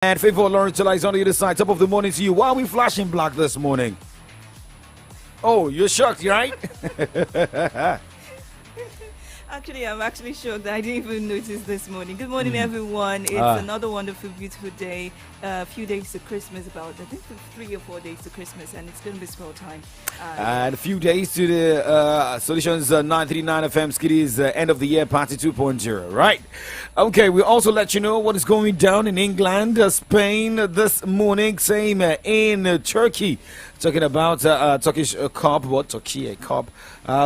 And Faithful Lawrence is on the other side. Top of the morning to you. Why are we flashing black this morning? Oh, you're shocked, right? Actually, I'm actually shocked. I didn't even notice this morning. Good morning, everyone. It's another wonderful, beautiful day. A few days to Christmas, about I think 3 or 4 days to Christmas, and it's going to be small time. And a few days to the Solutions 939 FM Skiddy's end of the year party 2.0, right? Okay, we also let you know what is going down in England, Spain this morning, same in Turkey. Talking about Turkish Cup, Turkey Cup.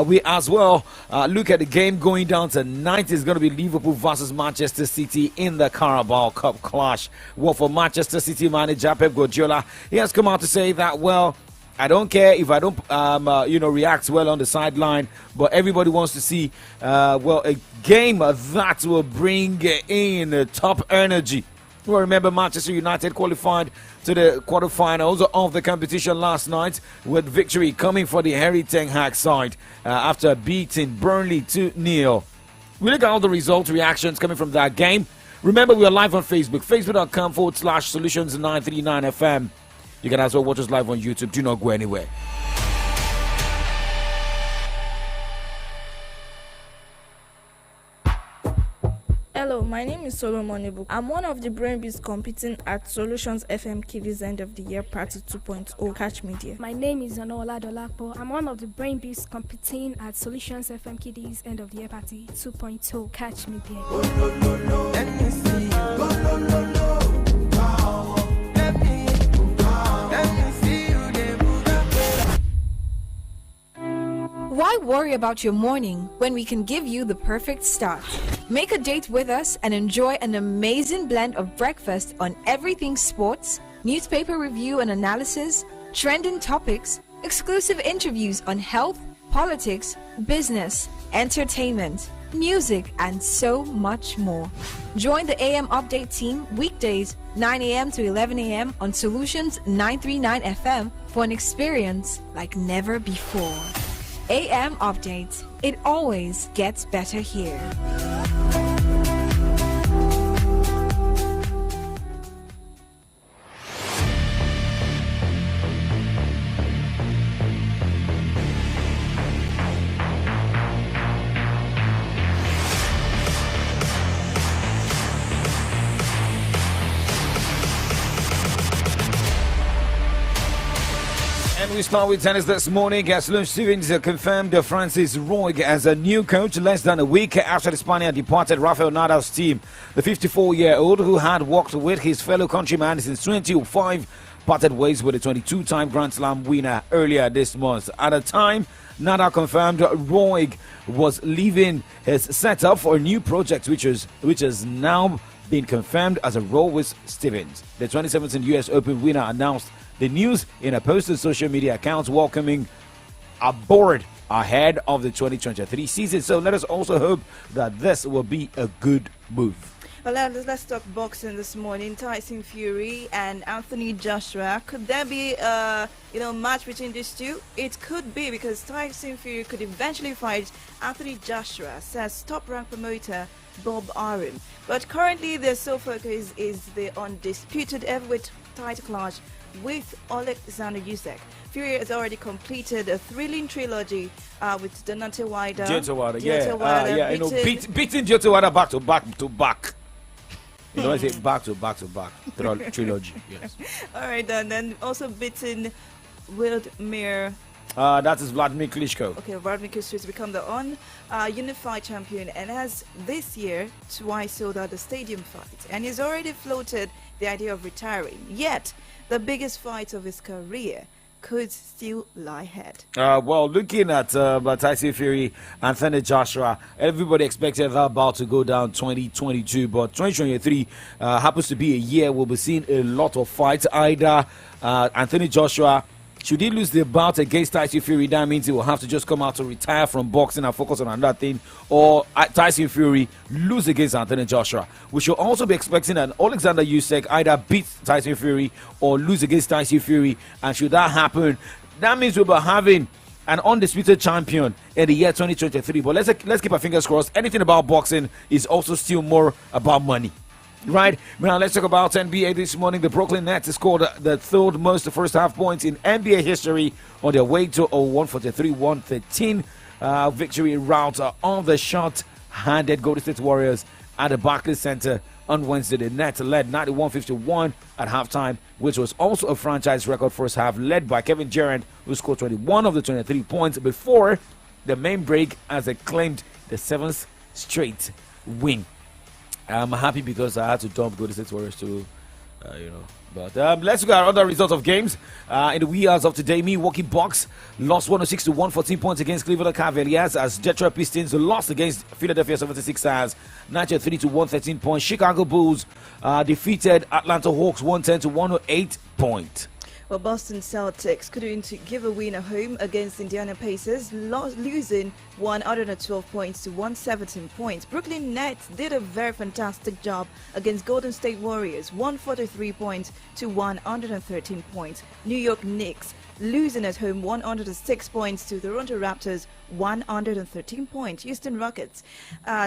We as well look at the game going down tonight. It's going to be Liverpool versus Manchester City in the Carabao Cup clash. Well, for Manchester City manager Pep Guardiola, he has come out to say that, well, I don't care if I don't, react well on the sideline, but everybody wants to see, a game that will bring in top energy. Well, remember, Manchester United qualified to the quarterfinals of the competition last night with victory coming for the Harry Ten Hag side after beating Burnley 2-0. We look at all the results, reactions coming from that game. Remember, we are live on Facebook, facebook.com/Solutions939FM. You can also watch us live on YouTube. Do not go anywhere. Hello, my name is Solomon Ibu. I'm one of the brain bees competing at Solutions FM Kiddies End of the Year Party 2.0 Catch Media. My name is Anola Dolapo. I'm one of the brain bees competing at Solutions FM Kiddies End of the Year Party 2.0 Catch Media. Let me see you. Why worry about your morning when we can give you the perfect start? Make a date with us and enjoy an amazing blend of breakfast on everything sports, newspaper review and analysis, trending topics, exclusive interviews on health, politics, business, entertainment, music, and so much more. Join the AM Update team weekdays 9 a.m. to 11 a.m. on Solutions 939 FM for an experience like never before. AM Update. It always gets better here. We start with tennis this morning as Sloane Stephens confirmed Francis Roig as a new coach less than a week after Spain departed Rafael Nadal's team. The 54-year-old, who had worked with his fellow countryman since 2005, parted ways with a 22-time Grand Slam winner earlier this month. At the time, Nadal confirmed Roig was leaving his setup for a new project, which has now been confirmed as a role with Stephens. The 2017 US Open winner announced the news in a post on social media accounts welcoming aboard ahead of the 2023 season. So let us also hope that this will be a good move. Well, let's talk boxing this morning. Tyson Fury and Anthony Joshua. Could there be a match between these two? It could be, because Tyson Fury could eventually fight Anthony Joshua, says top-ranked promoter Bob Arum. But currently, their sole focus is the undisputed heavyweight title clash with Alexander Usyk. Fury has already completed a thrilling trilogy with Deontay Wilder. Beating Deontay Wilder back to back. You know, I say back to back trilogy. Yes. All right, and then also beating Wildemir. That is Vladimir Klitschko. Okay, Vladimir Klitschko has become the unified champion and has this year twice sold out the stadium fight, and he's already floated the idea of retiring. Yet, the biggest fight of his career could still lie ahead. Looking at Tyson Fury, Anthony Joshua, everybody expected that bout to go down 2022, but 2023 happens to be a year we'll be seeing a lot of fights. Either Anthony Joshua, should he lose the bout against Tyson Fury, that means he will have to just come out to retire from boxing and focus on another thing, or Tyson Fury lose against Anthony Joshua. We should also be expecting an Alexander Usyk either beat Tyson Fury or lose against Tyson Fury, and should that happen, that means we'll be having an undisputed champion in the year 2023. But let's keep our fingers crossed. Anything about boxing is also still more about money. Right, now let's talk about NBA this morning. The Brooklyn Nets scored the third most first half points in NBA history on their way to a 143-113 victory rout on the short-handed Golden State Warriors at the Barclays Center on Wednesday. The Nets led 91-51 at halftime, which was also a franchise record first half, led by Kevin Durant, who scored 21 of the 23 points before the main break as they claimed the 7th straight win. I'm happy because I had to dump Golden State Warriors to, But let's look at other results of games. In the wee hours of today, Milwaukee Bucks lost 106-114 points against Cleveland Cavaliers as Detroit Pistons lost against Philadelphia 76ers 93-113 points. Chicago Bulls defeated Atlanta Hawks 110-108 points. Well, Boston Celtics couldn't give a win at home against Indiana Pacers, losing 112 points to 117 points. Brooklyn Nets did a very fantastic job against Golden State Warriors, 143 points to 113 points. New York Knicks losing at home 106 points to Toronto Raptors, 113 points. Houston Rockets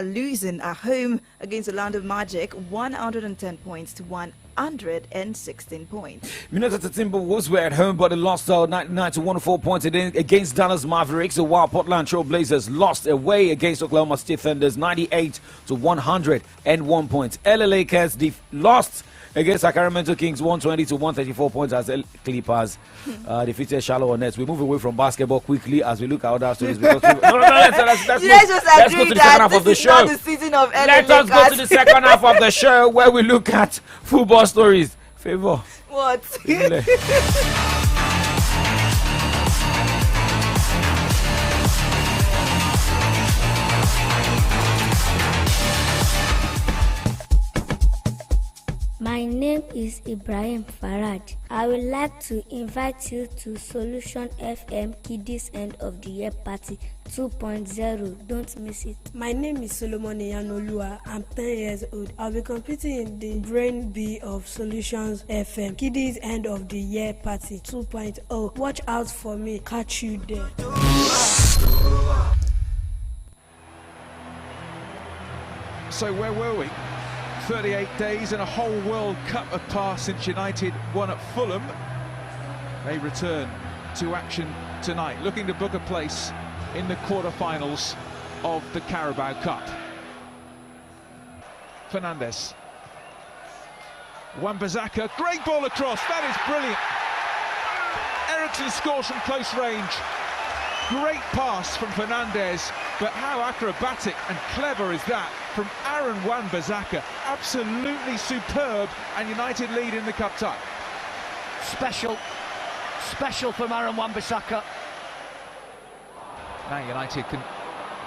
losing at home against Orlando Magic, 110 points to 116 points. Minnesota Timberwolves were at home, but they lost 99-104 points against Dallas Mavericks, while Portland Trail Blazers lost away against Oklahoma City Thunders 98-101 points. LA Lakers lost against Sacramento Kings 120-134 points as the Clippers defeated Charlotte Hornets. We move away from basketball quickly as we look at other stories. Because let's go to the second half of the show. The season of LA Let us go to the second half of the show where we look at football stories. Favor. What? My name is Ibrahim Farad. I would like to invite you to Solution FM Kiddies End of the Year Party 2.0. Don't miss it. My name is Solomon Yanolua. I'm 10 years old. I'll be competing in the Brain B of Solutions FM Kiddies End of the Year Party 2.0. Watch out for me. Catch you there. So where were we? 38 days and a whole World Cup have passed since United won at Fulham. They return to action tonight, looking to book a place in the quarter-finals of the Carabao Cup. Fernandes. Wan-Bissaka, great ball across, that is brilliant. Eriksen scores from close range. Great pass from Fernandes, but how acrobatic and clever is that from Aaron Wan-Bissaka? Absolutely superb, and United lead in the cup tie. Special from Aaron Wan-Bissaka. Now United can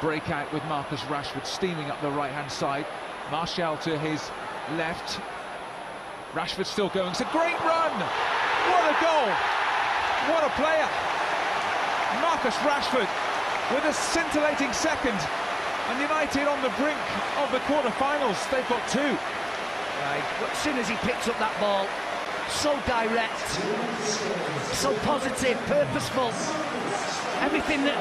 break out with Marcus Rashford steaming up the right-hand side. Martial to his left. Rashford still going. It's a great run. What a goal. What a player. Marcus Rashford with a scintillating second, and United on the brink of the quarter-finals. They've got two. Right. As soon as he picks up that ball, so direct, so positive, purposeful. Everything that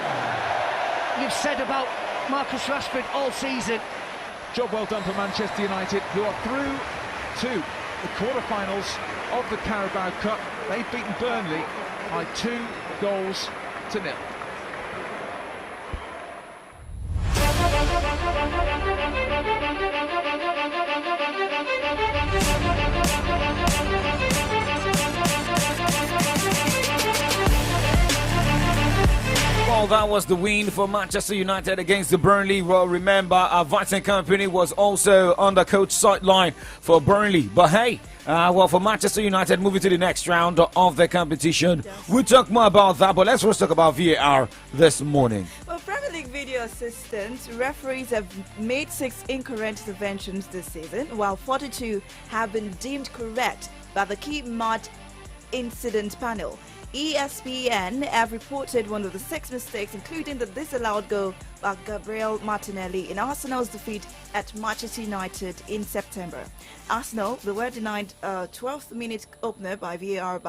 you've said about Marcus Rashford all season. Job well done for Manchester United, who are through to the quarter-finals of the Carabao Cup. They've beaten Burnley by 2-0. Well, that was the win for Manchester United against the Burnley. Well, remember, Vincent Kompany was also on the coach sideline for Burnley. But hey, for Manchester United moving to the next round of the competition. We'll talk more about that, but let's first talk about VAR this morning. Well, Premier League video assistants, referees have made 6 incorrect interventions this season, while 42 have been deemed correct by the key match incident panel. ESPN have reported one of the 6 mistakes, including the disallowed goal by Gabriel Martinelli in Arsenal's defeat at Manchester United in September. Arsenal, they were denied a 12th-minute opener by VAR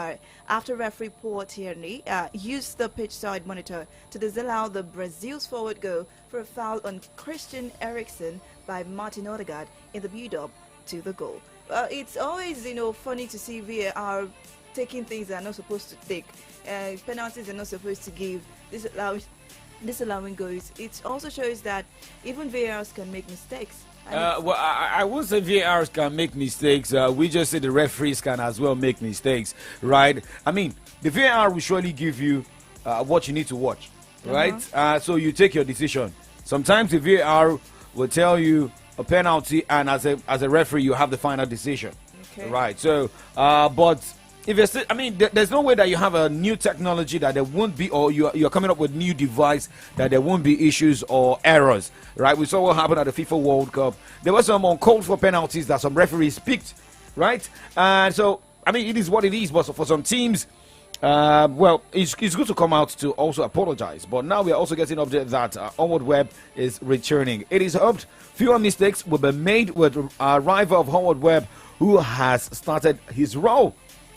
after referee Paul Tierney used the pitch-side monitor to disallow the Brazil's forward goal for a foul on Christian Eriksen by Martin Odegaard in the build-up to the goal. It's always, funny to see VAR taking things they're not supposed to take. Penalties they're not supposed to give. Disallowing goals. It also shows that even VARs can make mistakes. I won't say VARs can make mistakes. We just say the referees can as well make mistakes, right? I mean, the VAR will surely give you what you need to watch, right? So you take your decision. Sometimes the VAR will tell you a penalty, and as a referee, you have the final decision, right? So, but if you're still, I mean, there's no way that you have a new technology that there won't be, or you're coming up with new device that there won't be issues or errors, right? We saw what happened at the FIFA World Cup. There were some uncalled for penalties that some referees picked, right? And so, I mean, it is what it is. But for some teams, well, it's good to come out to also apologize. But now we are also getting update that Onward Webb is returning. It is hoped fewer mistakes will be made with our rival of Onward Webb, who has started his role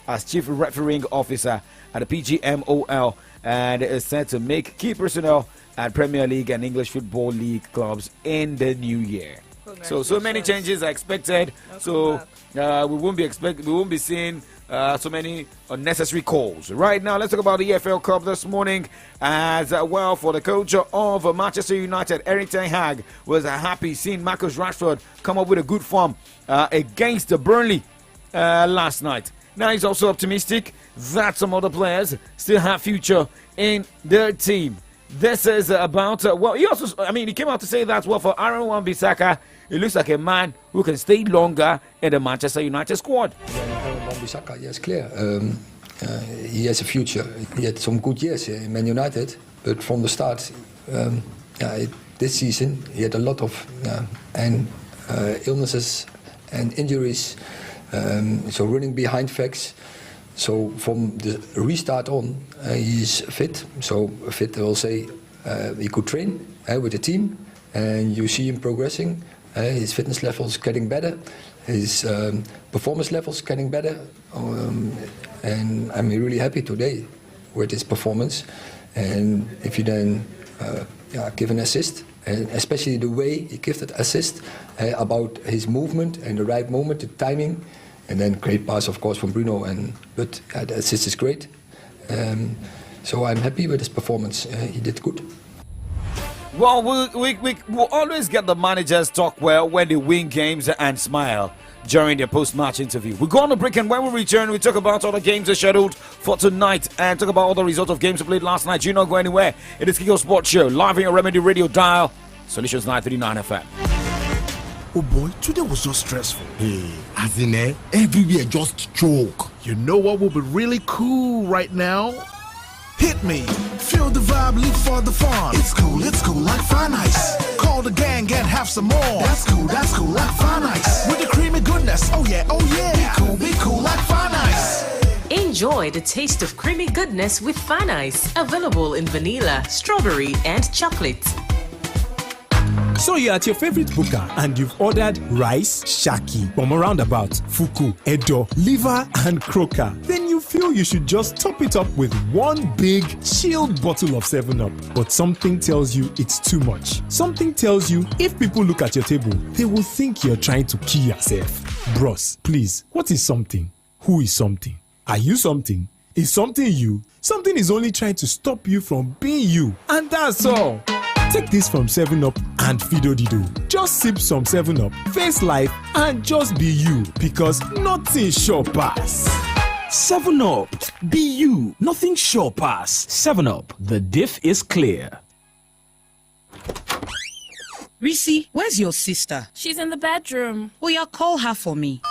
as chief refereeing officer at the PGMOL and is set to make key personnel at Premier League and English Football League clubs in the new year. So many changes are expected. So we won't be seeing so many unnecessary calls. Right now, let's talk about the EFL Cup this morning. As well, for the coach of Manchester United, Erik ten Hag was happy seeing Marcus Rashford come up with a good form against Burnley last night. Now he's also optimistic that some other players still have future in their team. This is about, he came out to say that, well, for Aaron Wan-Bissaka, he looks like a man who can stay longer in the Manchester United squad. Aaron Wan-Bissaka, yes, clear. He has a future. He had some good years in Man United, but from the start, this season, he had a lot of illnesses and injuries. So running behind facts. So from the restart on, he's fit. So fit, I will say, he could train with the team, and you see him progressing. His fitness levels getting better, his performance levels getting better, and I'm really happy today with his performance. And if you then give an assist, and especially the way he gives that assist about his movement and the right moment, the timing. And then great pass, of course, from Bruno. But the assist is great. So I'm happy with his performance. He did good. Well, we'll always get the managers talk well when they win games and smile during their post-match interview. We go on a break, and when we return, we talk about all the games are scheduled for tonight and talk about all the results of games played last night. Do not go anywhere. It is Kiko Sports Show, live on your Remedy Radio dial, Solutions 939 FM. Oh boy, today was just stressful. Hey, as in everywhere just choke. You know what will be really cool right now? Hit me, feel the vibe, live for the fun. It's cool like Fun Ice. Call the gang and have some more. That's cool like Fun Ice. With the creamy goodness, oh yeah. Be cool like Fun Ice. Enjoy the taste of creamy goodness with Fun Ice. Available in vanilla, strawberry, and chocolate. So you're at your favorite booker and you've ordered rice, shaki, from roundabout, fuku, edo, liver, and croaker. Then you feel you should just top it up with one big, chilled bottle of 7-Up. But something tells you it's too much. Something tells you if people look at your table, they will think you're trying to kill yourself. Bros, please, what is something? Who is something? Are you something? Is something you? Something is only trying to stop you from being you. And that's all. Take this from 7-Up and Fido Dido. Just sip some 7-Up, face life, and just be you. Because nothing sure pass. 7-Up. Be you. Nothing sure pass. 7-Up. The diff is clear. Risi, where's your sister? She's in the bedroom. Oh, yeah, call her for me.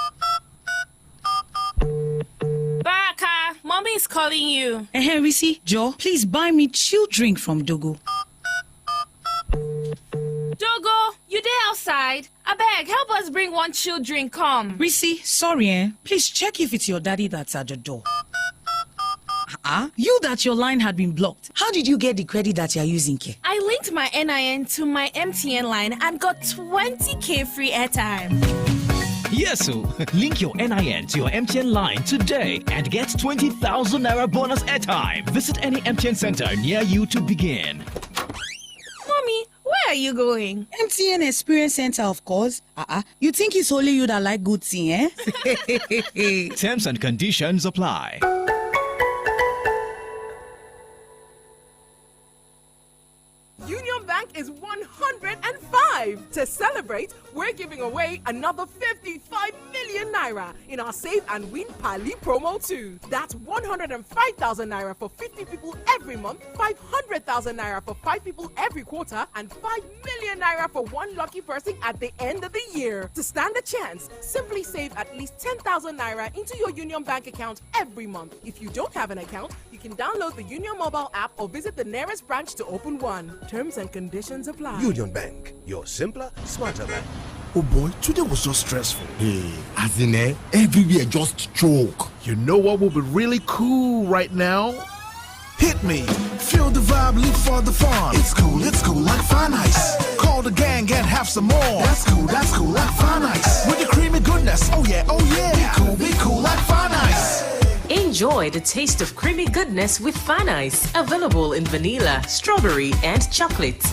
Baraka, mommy is calling you. Risi, Joe, please buy me chilled drink from Dogo. Dogo, you there outside? I beg, help us bring one chilled drink, come. Risi, sorry, please check if it's your daddy that's at the door. You that your line had been blocked. How did you get the credit that you're using, Ke? I linked my NIN to my MTN line and got 20k free airtime. Yes, so link your NIN to your MTN line today and get 20,000 Naira bonus airtime. Visit any MTN center near you to begin. Mommy, where are you going? MTN Experience Center, of course. You think it's only you that like good thing, eh? Terms and conditions apply. Union Bank is 105. To celebrate, we're giving away another 55 million naira in our Save and Win Pali promo too. That's 105,000 naira for 50 people every month, 500,000 naira for 5 people every quarter, and 5 million naira for one lucky person at the end of the year. To stand a chance, simply save at least 10,000 naira into your Union Bank account every month. If you don't have an account, you can download the Union mobile app or visit the nearest branch to open one. Terms and conditions apply. Union Bank, your simpler, smarter bank. Oh boy, today was so stressful. Hey, as in everywhere just choke. You know what will be really cool right now? Hit me, feel the vibe, leap for the fun. It's cool like fun ice. Call the gang and have some more. That's cool like fun ice. With the creamy goodness, oh yeah. Be cool like fun ice. Enjoy the taste of creamy goodness with Fan Ice. Available in vanilla, strawberry, and chocolate.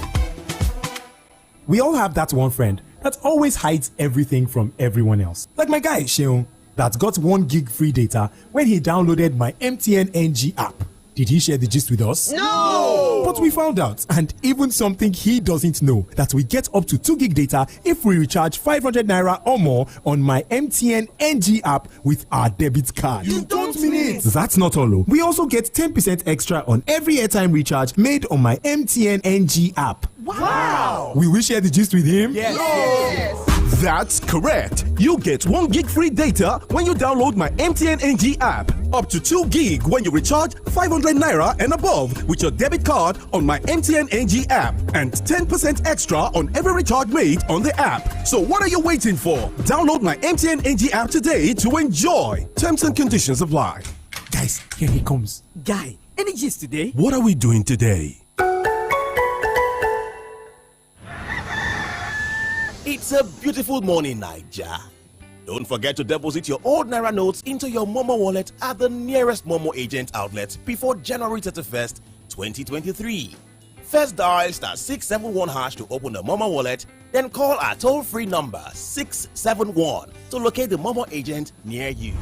We all have that one friend that always hides everything from everyone else. Like my guy, Sheon, that got 1 gig free data when he downloaded my MTN NG app. Did he share the gist with us? No! But we found out, and even something he doesn't know, that we get up to 2 gig data if we recharge 500 naira or more on my MTN NG app with our debit card. You don't mean it! That's not all. We also get 10% extra on every airtime recharge made on my MTN NG app. Wow! Will we share the gist with him? Yes! That's correct. You get 1 gig free data when you download my MTN NG app. Up to 2 gig when you recharge 500 naira and above with your debit card on my MTN NG app. And 10% extra on every recharge made on the app. So what are you waiting for? Download my MTN NG app today to enjoy. Terms and conditions apply. Guys, here he comes. Guy, any gist today? What are we doing today? It's a beautiful morning, Naija. Don't forget to deposit your old Naira notes into your Momo wallet at the nearest Momo agent outlet before January 31st, 2023. First dial *671# to open the Momo wallet, then call our toll-free number 671 to locate the Momo agent near you.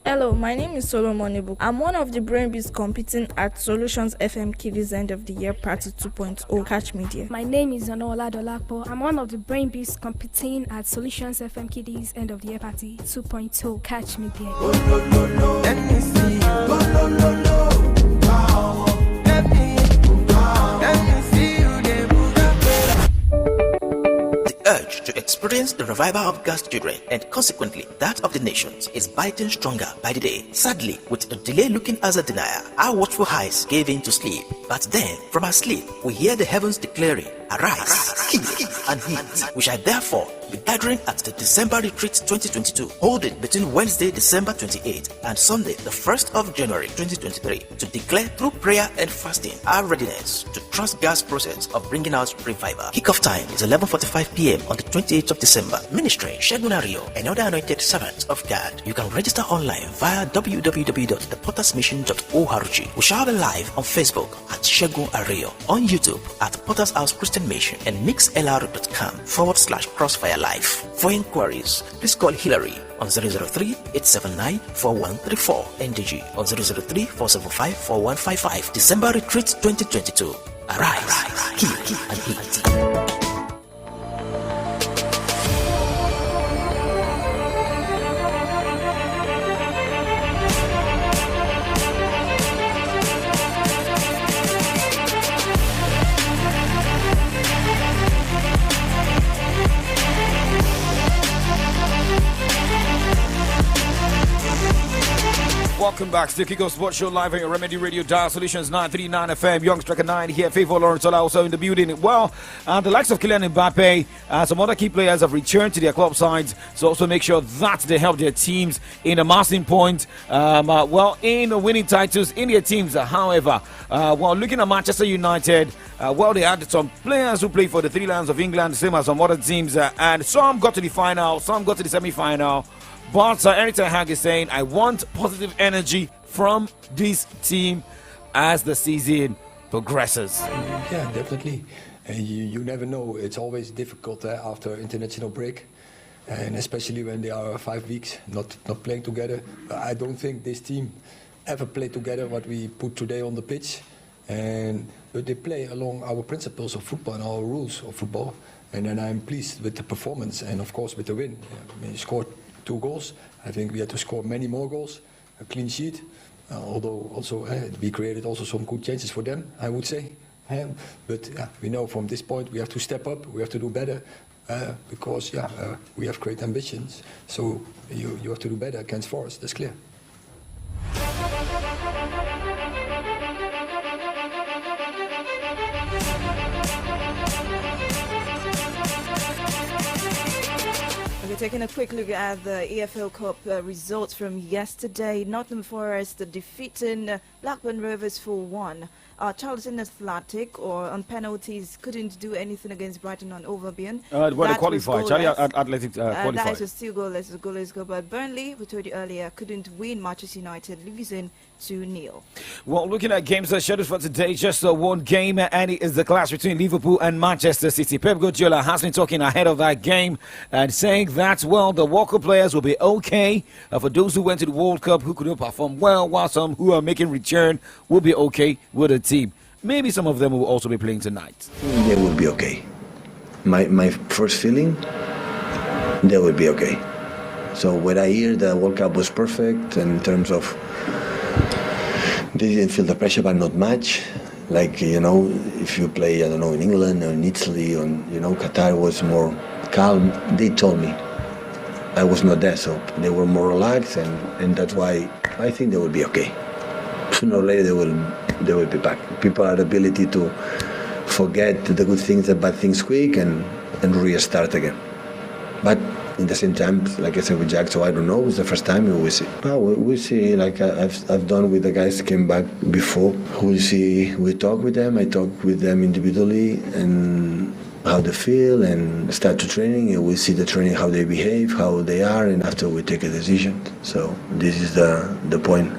Hello, my name is Solomon Ibu. I'm one of the brain bees competing at Solutions FM Kiddies End of the Year Party 2.0. Catch me there. My name is Anola Dolakpo. I'm one of the brain bees competing at Solutions FM Kiddies End of the Year Party 2.0. Catch me there. Let me see you. Wow. Let me see you there. The urge to experience the revival of God's children and consequently that of the nations is biting stronger by the day. Sadly, with a delay looking as a denier, our watchful eyes gave in to sleep. But then, from our sleep, we hear the heavens declaring, "Arise, kill, and eat." We shall therefore be gathering at the December Retreat 2022, holding between Wednesday, December 28th and Sunday, the 1st of January 2023, to declare through prayer and fasting our readiness to trust God's process of bringing out revival. Kickoff time is 11:45 p.m. on the 28th of December. Ministry Shegun Ario and other anointed servants of God. You can register online via www.thepottersmission.org. We shall be live on Facebook at Shegun Ario, on YouTube at Potter's House Christian Mission, and mixlr.com/crossfire life. For inquiries, please call Hillary on 003-879-4134, NDG on 003-475-4155. December Retreat 2022. Arise, kill, and eat. welcome back. Still Kiko Sports Show live on your Remedy Radio Dial Solutions 939 FM. Young Striker 9 here. Favor Lawrence also in the building. Well, the likes of Kylian Mbappe and some other key players have returned to their club sides. So also make sure that they help their teams in amassing points. In winning titles in their teams. However, looking at Manchester United, they had some players who played for the Three Lions of England, same as some other teams, and some got to the final, some got to the semi-final. But Erik ten Hag is saying, I want positive energy from this team as the season progresses. Yeah, definitely. You never know. It's always difficult after international break, and especially when they are 5 weeks not playing together. I don't think this team ever played together what we put today on the pitch, but they play along our principles of football and our rules of football. And then I'm pleased with the performance and of course with the win. We scored 2 goals. I think we had to score many more goals. A clean sheet, although also we created also some good chances for them, I would say. But we know from this point we have to step up. We have to do better because we have great ambitions. So you have to do better against Forest. That's clear. Taking a quick look at the EFL Cup results from yesterday. Nottingham Forest defeating Blackburn Rovers 4-1. Charlton Athletic, on penalties, couldn't do anything against Brighton on Albion. They qualified. Athletic qualified. That was still goalless goal. But Burnley, we told you earlier, couldn't win. Manchester United losing 2-0. Well, looking at games scheduled for today, just one game, and it is the clash between Liverpool and Manchester City. Pep Guardiola has been talking ahead of that game and saying that, the World Cup players will be okay. For those who went to the World Cup who couldn't perform well, while some who are making return will be okay with the team. Maybe some of them will also be playing tonight. They will be okay. My first feeling, they will be okay. So when I hear the World Cup was perfect in terms of they didn't feel the pressure, but not much. Like, if you play, in England or in Italy or, Qatar was more calm. They told me I was not there, so they were more relaxed, and that's why I think they will be okay. Sooner or later they will be back. People have the ability to forget the good things, the bad things quick, and restart again. But in the same time, like I said with Jack, so I don't know, it's the first time, we'll see. Well, we'll see, like I've done with the guys that came back before. We'll see, we talk with them, I talk with them individually, and how they feel, and start to training, and we'll see the training, how they behave, how they are, and after we take a decision. So this is the point.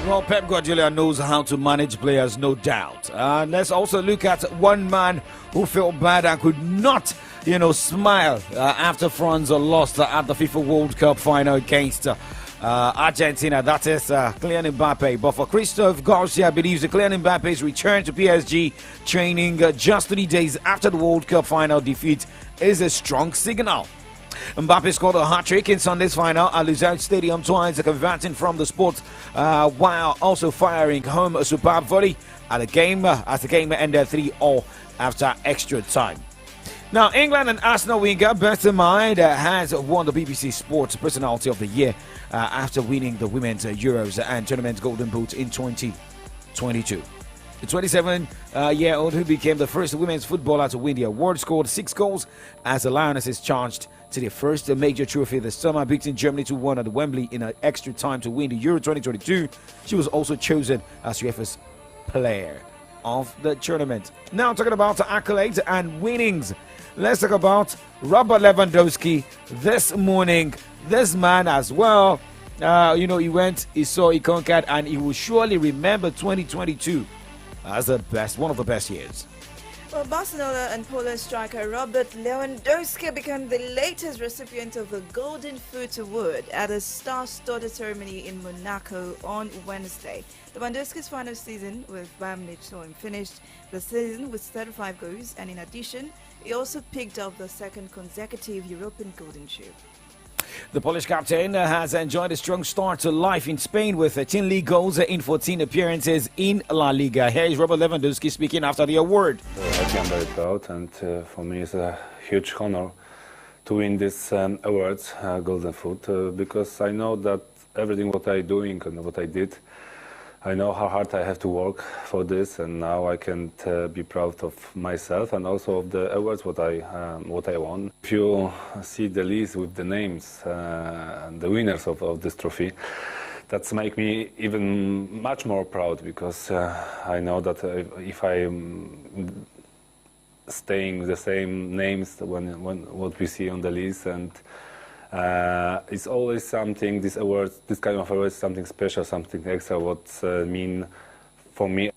Well, Pep Guardiola knows how to manage players, no doubt. Let's also look at one man who felt bad and could not, smile after France lost at the FIFA World Cup final against Argentina. That is Kylian Mbappe. But for Christophe Garcia, believes that Kylian Mbappe's return to PSG training just 3 days after the World Cup final defeat is a strong signal. Mbappe scored a hat-trick in Sunday's final at Lusail Stadium twice, converting from the spot while also firing home a superb volley at the game as the game ended 3-0 after extra time. Now, England and Arsenal winger Bertrand has won the BBC Sports Personality of the Year after winning the Women's Euros and Tournament Golden Boot in 2022. The 27-year-old who became the first women's footballer to win the award scored 6 goals as the Lionesses charged to their first major trophy this summer, beating Germany 2-1 at Wembley in an extra time to win the Euro 2022. She was also chosen as UEFA's player of the tournament. Now, talking about accolades and winnings, let's talk about Robert Lewandowski this morning. This man as well, he went, he saw, he conquered, and he will surely remember 2022 as one of the best years. Well, Barcelona and Poland striker Robert Lewandowski became the latest recipient of the Golden Foot Award at a star-studded ceremony in Monaco on Wednesday. Lewandowski's final season with Bayern Munich saw him finish the season with 35 goals, and in addition, he also picked up the second consecutive European Golden Shoe. The Polish captain has enjoyed a strong start to life in Spain with 10 league goals in 14 appearances in La Liga. Here is Robert Lewandowski speaking after the award. I'm very proud, and for me it's a huge honor to win this award, Golden Foot, because I know that everything what I doing and what I did. I know how hard I have to work for this, and now I can be proud of myself and also of the awards what I won. If you see the list with the names, the winners of this trophy, that's make me even much more proud, because I know that if I am staying with the same names when what we see on the list, and it's always something, this kind of awards, something special, something extra, what mean for me.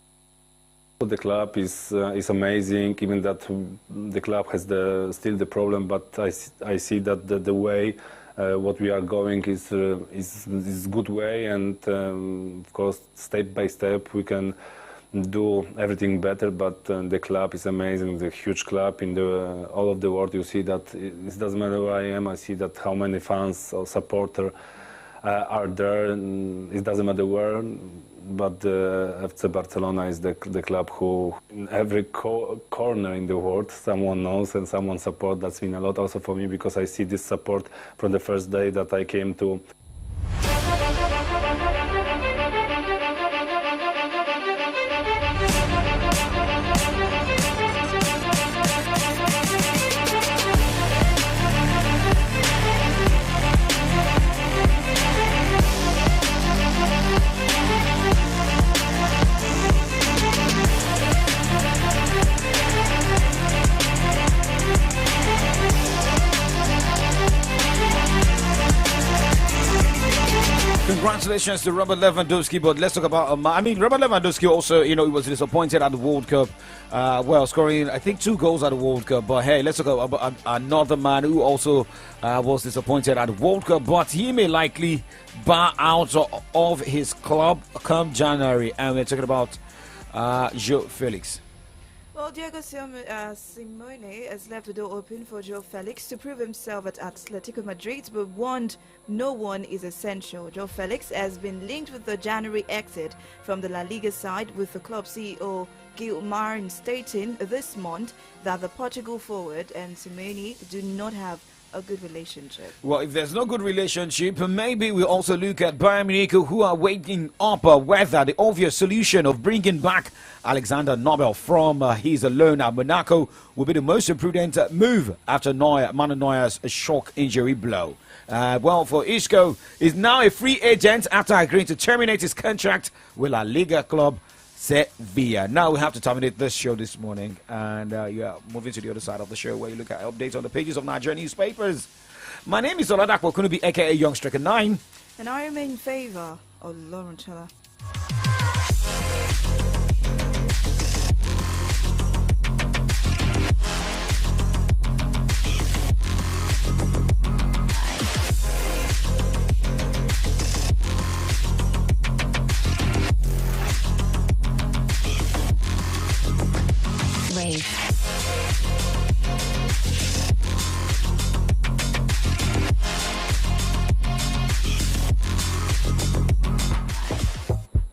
The club is amazing, even that the club has still the problem, but I see that the way what we are going is good way, and of course step by step we can do everything better, but the club is amazing, the huge club in all of the world. You see that it doesn't matter where I am, I see that how many fans or supporters are there, it doesn't matter where, but FC Barcelona is the club who in every corner in the world someone knows and someone supports. That's been a lot also for me, because I see this support from the first day that I came to. Congratulations to Robert Lewandowski, but let's talk about Robert Lewandowski also, he was disappointed at the World Cup, scoring I think 2 goals at the World Cup, but hey, let's talk about another man who also was disappointed at the World Cup, but he may likely bow out of his club come January, and we're talking about Joao Felix. Well, Diego Simeone has left the door open for Joao Felix to prove himself at Atletico Madrid, but warned no one is essential. Joao Felix has been linked with the January exit from the La Liga side, with the club CEO Gil Marin stating this month that the Portugal forward and Simeone do not have a good relationship. Well, if there's no good relationship, maybe we also look at Bayern Munich, who are weighing up whether the obvious solution of bringing back Alexander Nobel from his loan at Monaco will be the most prudent move after Manuel Neuer's shock injury blow. For Isco, is now a free agent after agreeing to terminate his contract with La Liga club Sevilla. Now we have to terminate this show this morning, and moving to the other side of the show where you look at updates on the pages of Nigerian newspapers. My name is Oladapo Kunubi, aka Young Striker 9. And I remain in favor of Lauren Chella.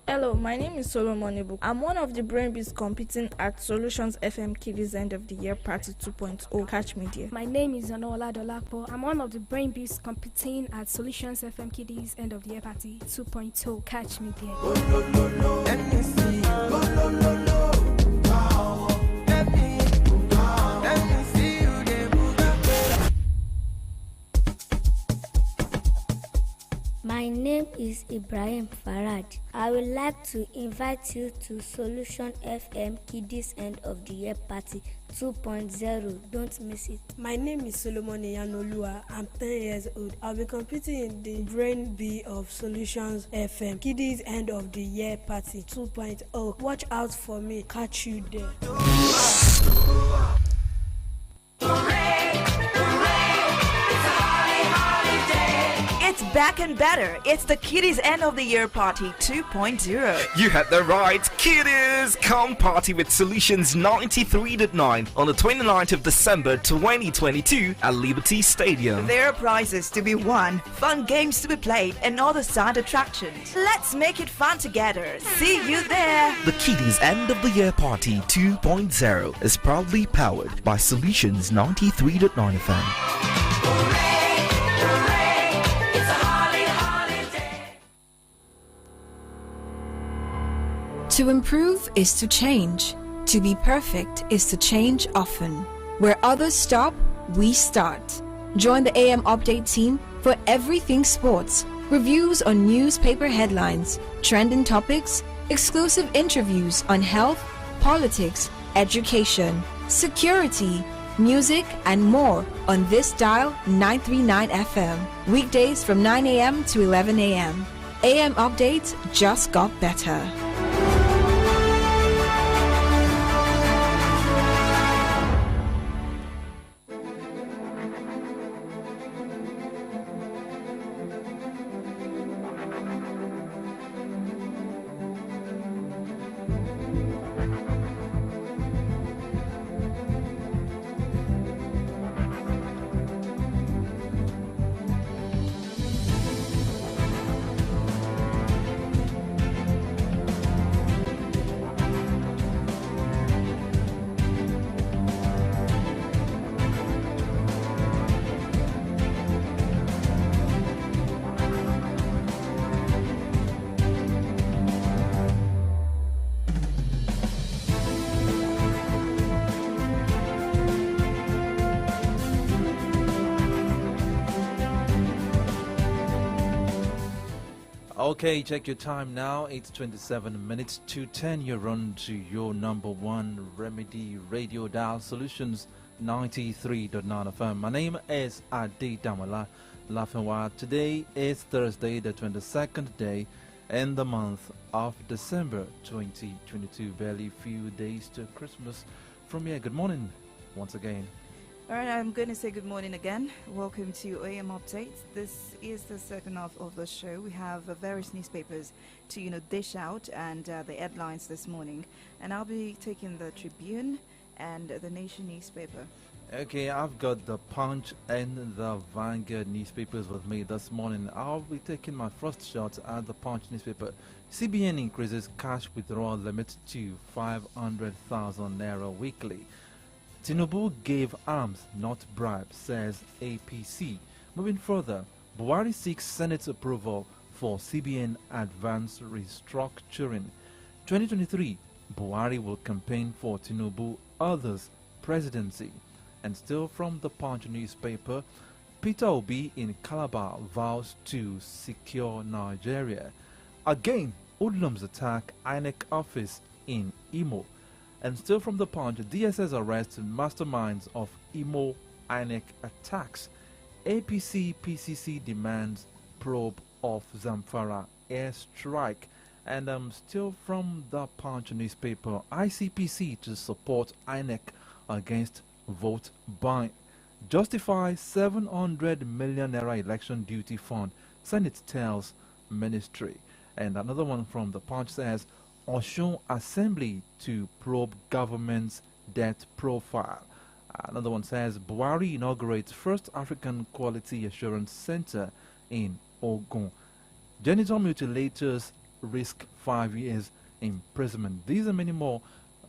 Hello, my name is Solomon Ibu. I'm one of the brain bees competing at Solutions FM Kiddies End of the Year Party 2.0. Catch me there. My name is Anola Dolakpo. I'm one of the brain bees competing at Solutions FM Kiddies End of the Year Party 2.0. Catch me there. My name is Ibrahim Farad. I would like to invite you to Solution FM Kiddies End of the Year Party 2.0. Don't miss it. My name is Solomon Yanolua. I'm 10 years old. I'll be competing in the Brain B of Solutions FM Kiddies End of the Year Party 2.0. Watch out for me. Catch you there. It's back and better. It's the Kiddies End of the Year Party 2.0. You had that right. Kiddies, come party with Solutions 93.9 on the 29th of December 2022 at Liberty Stadium. There are prizes to be won, fun games to be played, and other side attractions. Let's make it fun together. See you there. The Kiddies End of the Year Party 2.0 is proudly powered by Solutions 93.9 FM. To improve is to change. To be perfect is to change often. Where others stop, we start. Join the AM Update team for everything sports, reviews on newspaper headlines, trending topics, exclusive interviews on health, politics, education, security, music, and more on this dial 939 FM. Weekdays from 9 a.m. to 11 a.m. AM Updates just got better. Okay, check your time now. It's 27 minutes to 10. You're on to your number one Remedy Radio Dial Solutions 93.9 FM. My name is Adi Damala Lafenwa. Today is Thursday, the 22nd day in the month of December 2022. Barely few days to Christmas. From here, good morning once again. All right, I'm going to say good morning again. Welcome to AM Updates. This is the second half of the show. We have various newspapers to, dish out and the headlines this morning. And I'll be taking the Tribune and the Nation newspaper. Okay, I've got the Punch and the Vanguard newspapers with me this morning. I'll be taking my first shot at the Punch newspaper. CBN increases cash withdrawal limit to 500,000 naira weekly. Tinubu gave arms, not bribe, says APC. Moving further, Buhari seeks Senate approval for CBN advance restructuring. 2023, Buhari will campaign for Tinubu others presidency. And still from the Punch newspaper, Peter Obi in Calabar vows to secure Nigeria. Again, hoodlums attack INEC office in Imo. And still from the Punch, DSS arrests masterminds of Imo INEC attacks. APC PCC demands probe of Zamfara airstrike. And still from the Punch newspaper, ICPC to support INEC against vote buying. Justify 700 million naira election duty fund, Senate tells ministry. And another one from the Punch says, Osun Assembly to probe government's debt profile. Another one says Buhari inaugurates first African Quality Assurance Center in Ogun. Genital mutilators risk 5 years imprisonment. These and many more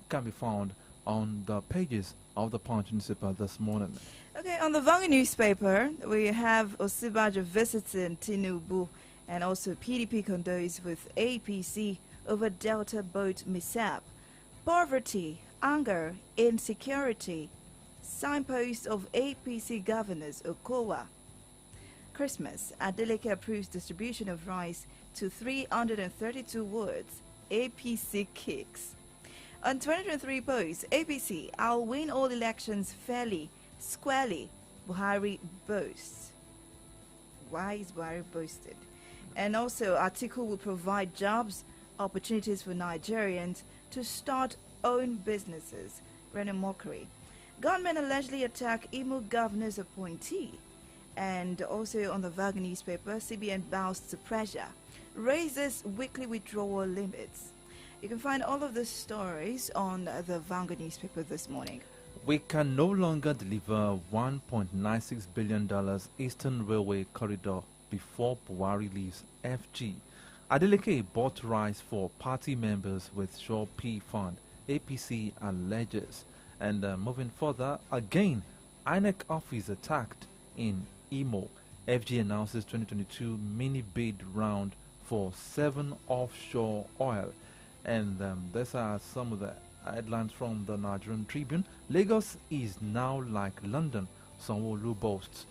can be found on the pages of the Punch newspaper this morning. Okay, on the Vanguard newspaper, we have Osibajo visiting Tinubu, and also PDP condones with APC over Delta boat mishap. Poverty, anger, insecurity. Signpost of APC governors Okowa. Christmas, Adeleke approves distribution of rice to 332 wards. APC kicks. On 2023 post, APC, I'll win all elections fairly, squarely. Buhari boasts. Why is Buhari boasted? And also, article will provide jobs, opportunities for Nigerians to start own businesses. Renan Mockery. Gunmen allegedly attack Imo governor's appointee. And also on the Vanguard newspaper, CBN bows to pressure, raises weekly withdrawal limits. You can find all of the stories on the Vanguard newspaper this morning. We can no longer deliver $1.96 billion Eastern Railway corridor before Buhari leaves FG. Adeleke bought rice for party members with Shaw P Fund, APC alleges. And moving further, again, INEC office attacked in Imo. FG announces 2022 mini bid round for 7 offshore oil. And these are some of the headlines from the Nigerian Tribune. Lagos is now like London, Sanwo-Olu boasts.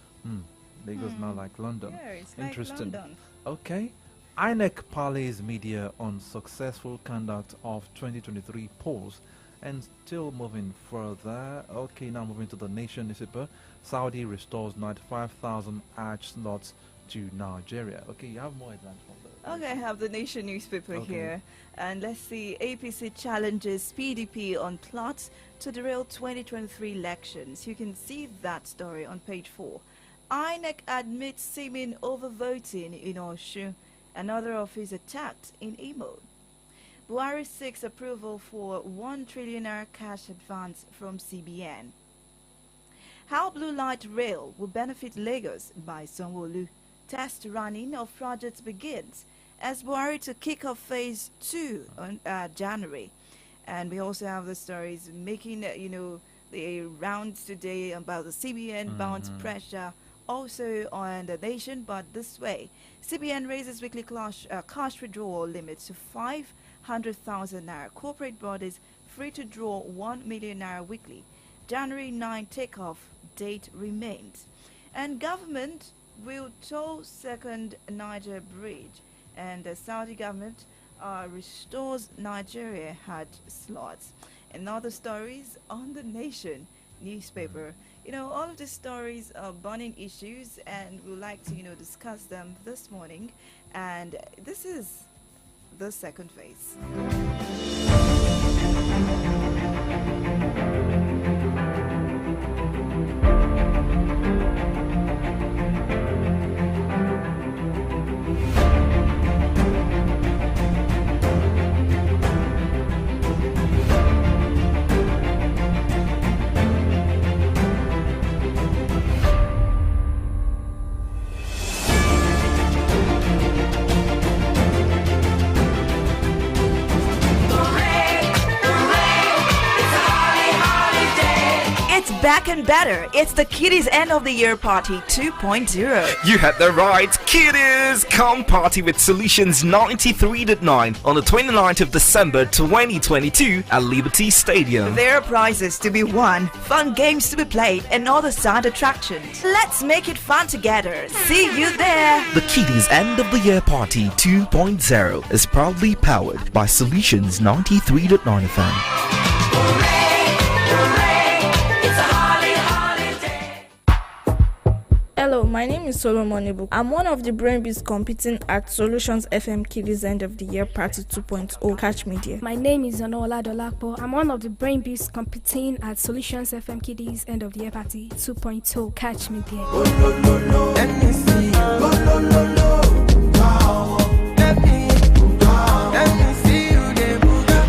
Lagos now like London. Yeah, it's Interesting. like London. Okay. INEC parleys media on successful conduct of 2023 polls. And still moving further. Okay, now moving to the Nation newspaper. Saudi restores 95,000 Hajj slots to Nigeria. Okay, you have more headlines from the... Okay, I have the Nation newspaper Okay. here. And let's see, APC challenges PDP on plots to derail 2023 elections. You can see that story on page 4. INEC admits seeming overvoting in Osun. Another office attacked in Imo. Buhari seeks approval for 1 trillion naira cash advance from CBN. How Blue Light Rail will benefit Lagos by Sanwo-Olu. Test running of projects begins as Buhari to kick off phase 2 on January. And we also have the stories making, the rounds today about the CBN bounce pressure also on the Nation, but this way. CBN raises weekly cash withdrawal limit to 500,000 naira. Corporate bodies free to draw 1 million naira weekly. January 9 takeoff date remains. And government will tow second Niger bridge. And the Saudi government restores Nigeria Hajj slots. And other stories on the Nation newspaper. All of these stories are burning issues, and we'd like to, discuss them this morning. And this is the second phase. Back and better. It's the Kiddies End of the Year Party 2.0. You had that right, kiddies! Come party with Solutions 93.9 on the 29th of December 2022 at Liberty Stadium. There are prizes to be won, fun games to be played, and other side attractions. Let's make it fun together. See you there. The Kiddies End of the Year Party 2.0 is proudly powered by Solutions 93.9 FM. Hello, my name is Solomon Ibu. I'm one of the brainbees competing at Solutions FM Kiddies End of the Year Party 2.0 Catch Media. My name is Anola Dolakpo. I'm one of the brain beasts competing at Solutions FM Kiddies End of the Year Party 2.0 Catch Media. Let me see you. Let me see you. They move up.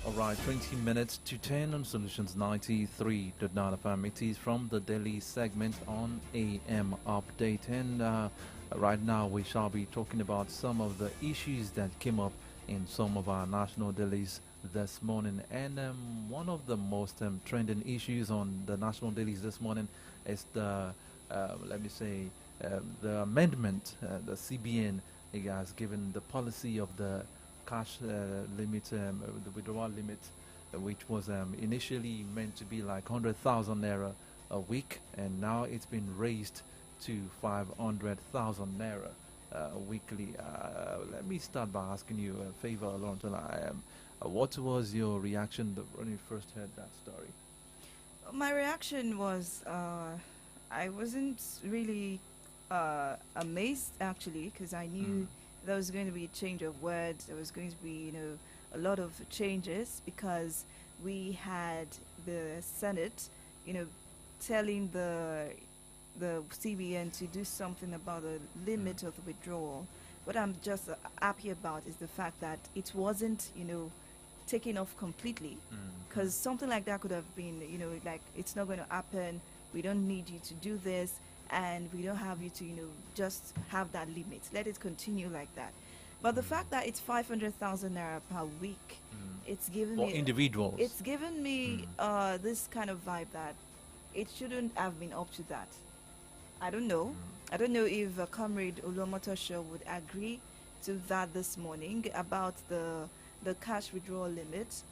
Alright, 20 minutes to 10 on Solutions 93.9 FM. It is from the Delhi segment on AM Update. And right now we shall be talking about some of the issues that came up in some of our national dailies this morning. And one of the most trending issues on the national dailies this morning is the, the amendment, the CBN has given the policy of the cash limit, the withdrawal limit, which was initially meant to be like 100,000 naira a week, and now it's been raised to 500,000 naira weekly. Let me start by asking you a favor, Alontola. What was your reaction when you first heard that story? My reaction was I wasn't really amazed, actually, because I knew there was going to be a change of words. There was going to be, a lot of changes, because we had the Senate, telling the CBN to do something about the limit of the withdrawal. What I'm just happy about is the fact that it wasn't, taken off completely, because something like that could have been, you know, like, it's not going to happen, we don't need you to do this, and we don't have you to, you know, just have that limit. Let it continue like that. But the fact that it's 500,000 naira per week, it's given For me individuals. It's given me this kind of vibe that it shouldn't have been up to that. I don't know. I don't know if Comrade Olomotosho would agree to that this morning about the cash withdrawal limit.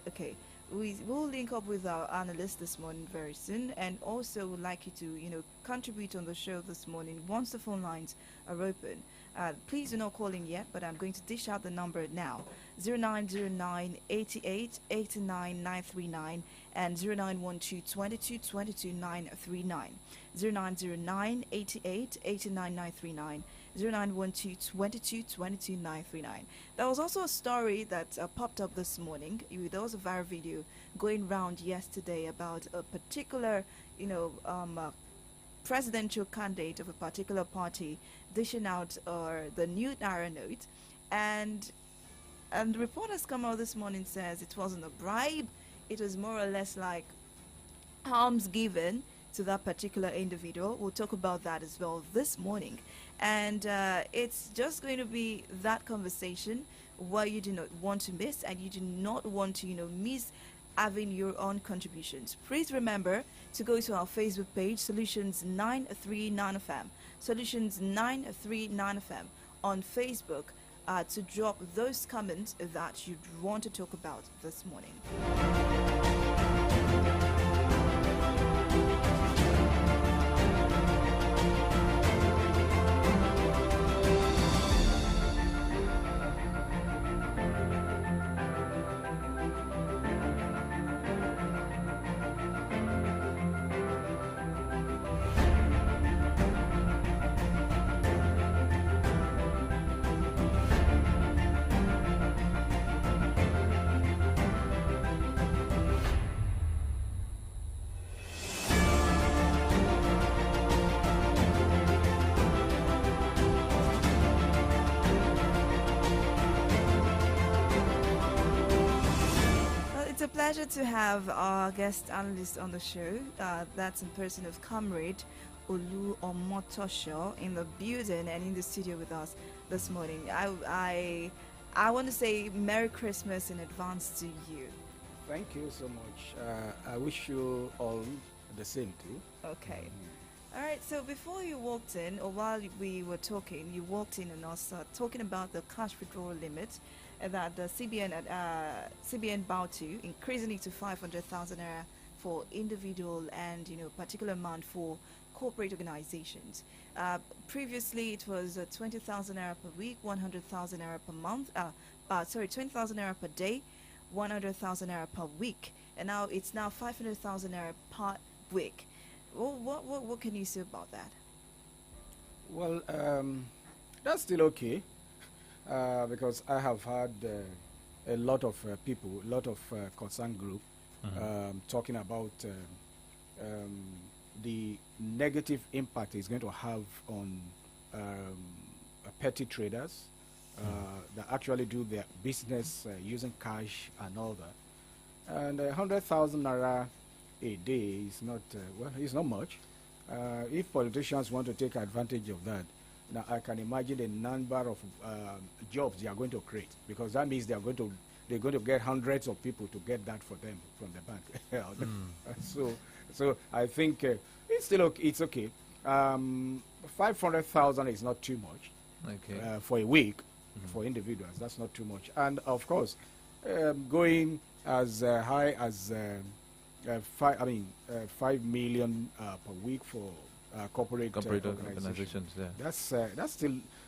Okay. We will link up with our analyst this morning very soon, and also would like you to, you know, contribute on the show this morning once the phone lines are open. Please do not call in yet, but I'm going to dish out the number now: 0909 88 89 939 and 0912 22 22 939. 0909 88 89 939. 0912 22 22 939. There was also a story that popped up this morning. There was a viral video going round yesterday about a particular, you know, presidential candidate of a particular party dishing out the new Naira note, and the report has come out this morning, says it wasn't a bribe, it was more or less like alms given to that particular individual. We'll talk about that as well this morning, and it's just going to be that conversation what you do not want to miss, and you do not want to, you know, miss having your own contributions. Please remember to go to our Facebook page, Solutions 939 FM, Solutions 939 FM on Facebook, to drop those comments that you want to talk about this morning. Pleasure to have our guest analyst on the show. That's in person of Comrade Olu Omotosho in the building and in the studio with us this morning. I want to say Merry Christmas in advance to you. Thank you so much. I wish you all the same too. Okay. All right, so before you walked in, or while we were talking, you walked in and us talking about the cash withdrawal limit that the CBN bowed to, increasing it to 500,000 naira for individual and, you know, particular amount for corporate organizations. Previously, it was 20,000 naira per week, 100,000 naira per month. 20,000 naira per day, 100,000 naira per week, and now it's 500,000 naira per week. Well, what can you say about that? Well, that's still okay, because I have had a lot of people, a lot of concerned group talking about the negative impact it's going to have on petty traders that actually do their business using cash and all that. And 100,000 naira a day is not, well, it's not much. If politicians want to take advantage of that, now I can imagine the number of jobs they are going to create, because that means they're going to get hundreds of people to get that for them from the bank. So I think it's still okay. It's okay. 500,000 is not too much for a week for individuals. That's not too much. And of course, going as high as 5 million per week for corporate organizations. Yeah.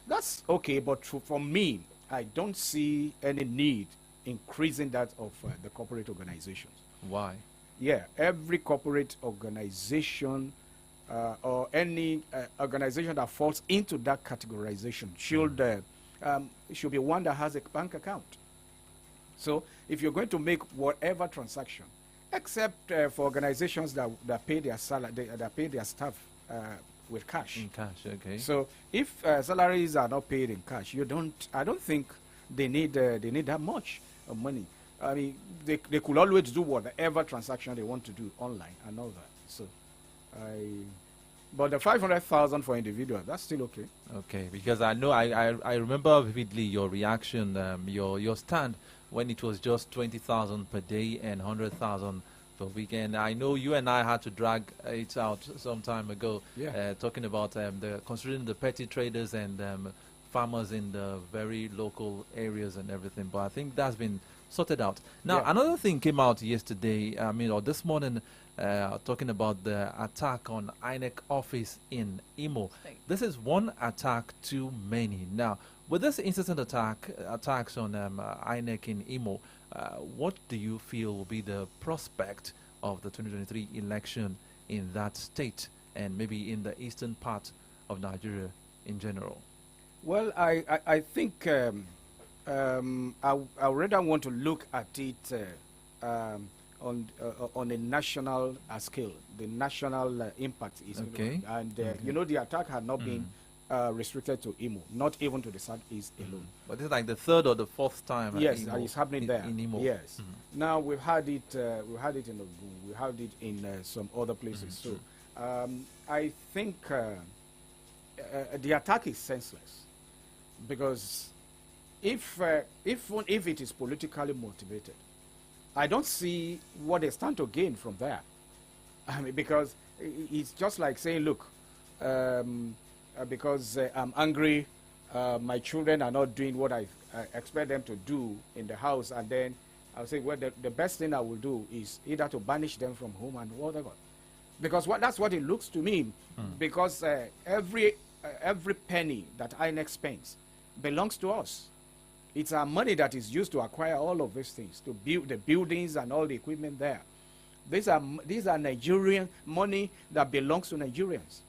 That's okay. But for me, I don't see any need increasing that of the corporate organizations. Why? Yeah, every corporate organization or any organization that falls into that categorization should be one that has a bank account. So if you're going to make whatever transaction, except for organizations that pay their salary, that pay their staff with cash. In cash, okay. So if salaries are not paid in cash, I don't think they need that much money. I mean, they could always do whatever transaction they want to do online and all that. So, but the 500,000 for individual, that's still okay. Okay, because I know I remember vividly your reaction, your stand when it was just 20,000 per day and 100,000 per weekend. I know you and I had to drag it out some time ago, talking about considering the petty traders and farmers in the very local areas and everything. But I think that's been sorted out. Now, another thing came out yesterday, or this morning, talking about the attack on INEC office in Imo. This is one attack too many. Now, with this incessant attacks on INEC in Imo, what do you feel will be the prospect of the 2023 election in that state and maybe in the eastern part of Nigeria in general? Well, I think I rather want to look at it on a national scale. The national impact is okay. And you know, the attack had not been restricted to Imo, not even to the southeast alone. But it's like the third or the fourth time. Yes, it's happening there. In Imo. Yes. Now we've had it. We had it in Ogun. We had it in some other places. So I think the attack is senseless, because if it is politically motivated, I don't see what they stand to gain from that. I mean, because it's just like saying, look, because I'm angry, my children are not doing what I expect them to do in the house, and then I'll say, well, the best thing I will do is either to banish them from home and whatever. Because that's what it looks to me, because every penny that INEC spends belongs to us. It's our money that is used to acquire all of these things, to build the buildings and all the equipment there. These are Nigerian money that belongs to Nigerians.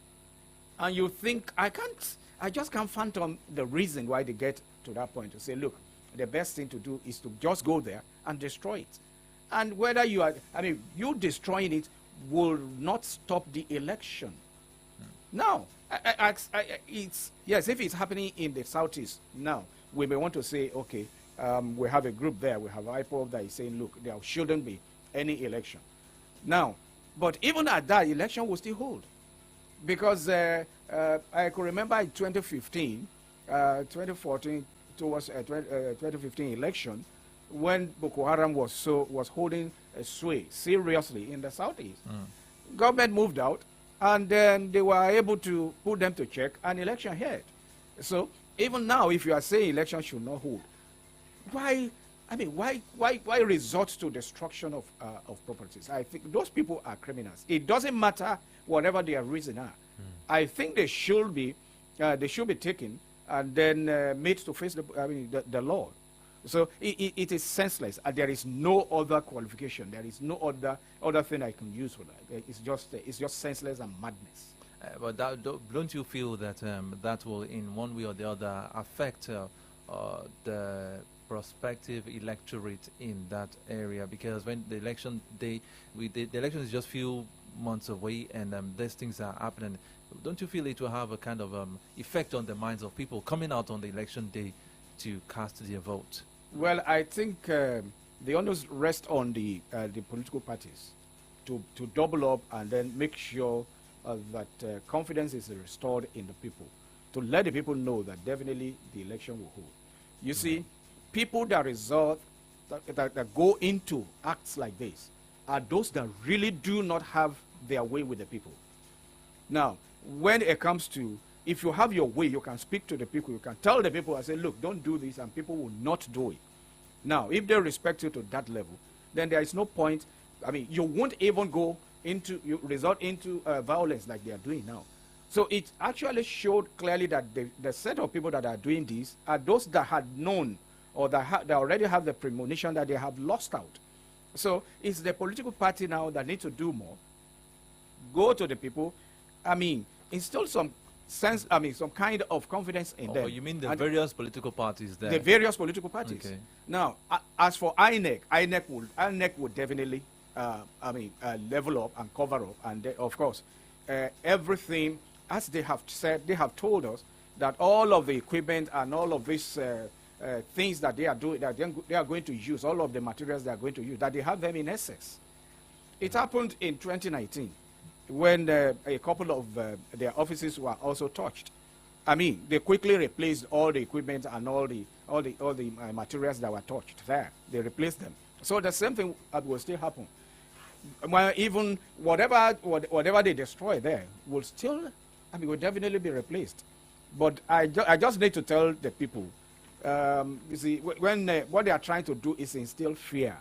And you think, I just can't fathom the reason why they get to that point to say, look, the best thing to do is to just go there and destroy it. And whether you destroying it will not stop the election. Now, if it's happening in the southeast now, we may want to say, okay, we have a group there, we have IPOB that is saying, look, there shouldn't be any election. Now, but even at that, election will still hold. Because I could remember in 2015, 2014 towards 2015 election, when Boko Haram was holding a sway seriously in the southeast. Government moved out, and then they were able to put them to check, and election held. So even now, if you are saying election should not hold, why resort to destruction of properties? I think those people are criminals. It doesn't matter whatever their reason are. I think they should be taken and then made to face the law. So it is senseless. There is no other qualification. There is no other thing I can use for that. It's just senseless and madness. But don't you feel that that will, in one way or the other, affect the prospective electorate in that area? Because when the election day, the election is just few months away, and these things are happening. Don't you feel it will have a kind of effect on the minds of people coming out on the election day to cast their vote? Well, I think the onus rests on the political parties to double up and then make sure that confidence is restored in the people, to let the people know that definitely the election will hold. You see, people that that go into acts like this are those that really do not have their way with the people. Now, when it comes to, if you have your way, you can speak to the people, you can tell the people, I say, look, don't do this, and people will not do it. Now, if they respect you to that level, then there is no point. I mean, you won't even resort into violence like they are doing now. So it actually showed clearly that the set of people that are doing this are those that had known or that already have the premonition that they have lost out. So it's the political party now that need to do more. Go to the people. I mean, instill some sense, some kind of confidence in them. You mean the various political parties there? The various political parties. Okay. Now, as for INEC, INEC would definitely, level up and cover up. And of course, everything, as they have said, they have told us that all of the equipment and all of this things that they are doing, that they are going to use, all of the materials they are going to use, that they have them in excess. It happened in 2019 when a couple of their offices were also touched. I mean, they quickly replaced all the equipment and all the materials that were touched there. They replaced them. So the same thing will still happen. Well, even whatever they destroy there will still, will definitely be replaced. But I just need to tell the people, you see, when what they are trying to do is instill fear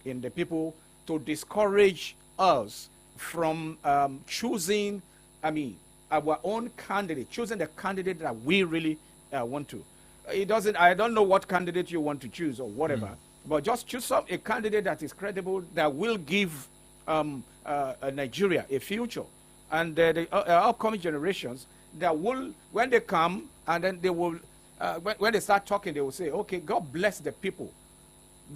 in the people to discourage us from choosing, our own candidate, choosing the candidate that we really want to. I don't know what candidate you want to choose or whatever, but just choose a candidate that is credible, that will give Nigeria a future. And the upcoming generations that will, when they come, and then they will, when they start talking, they will say, okay, God bless the people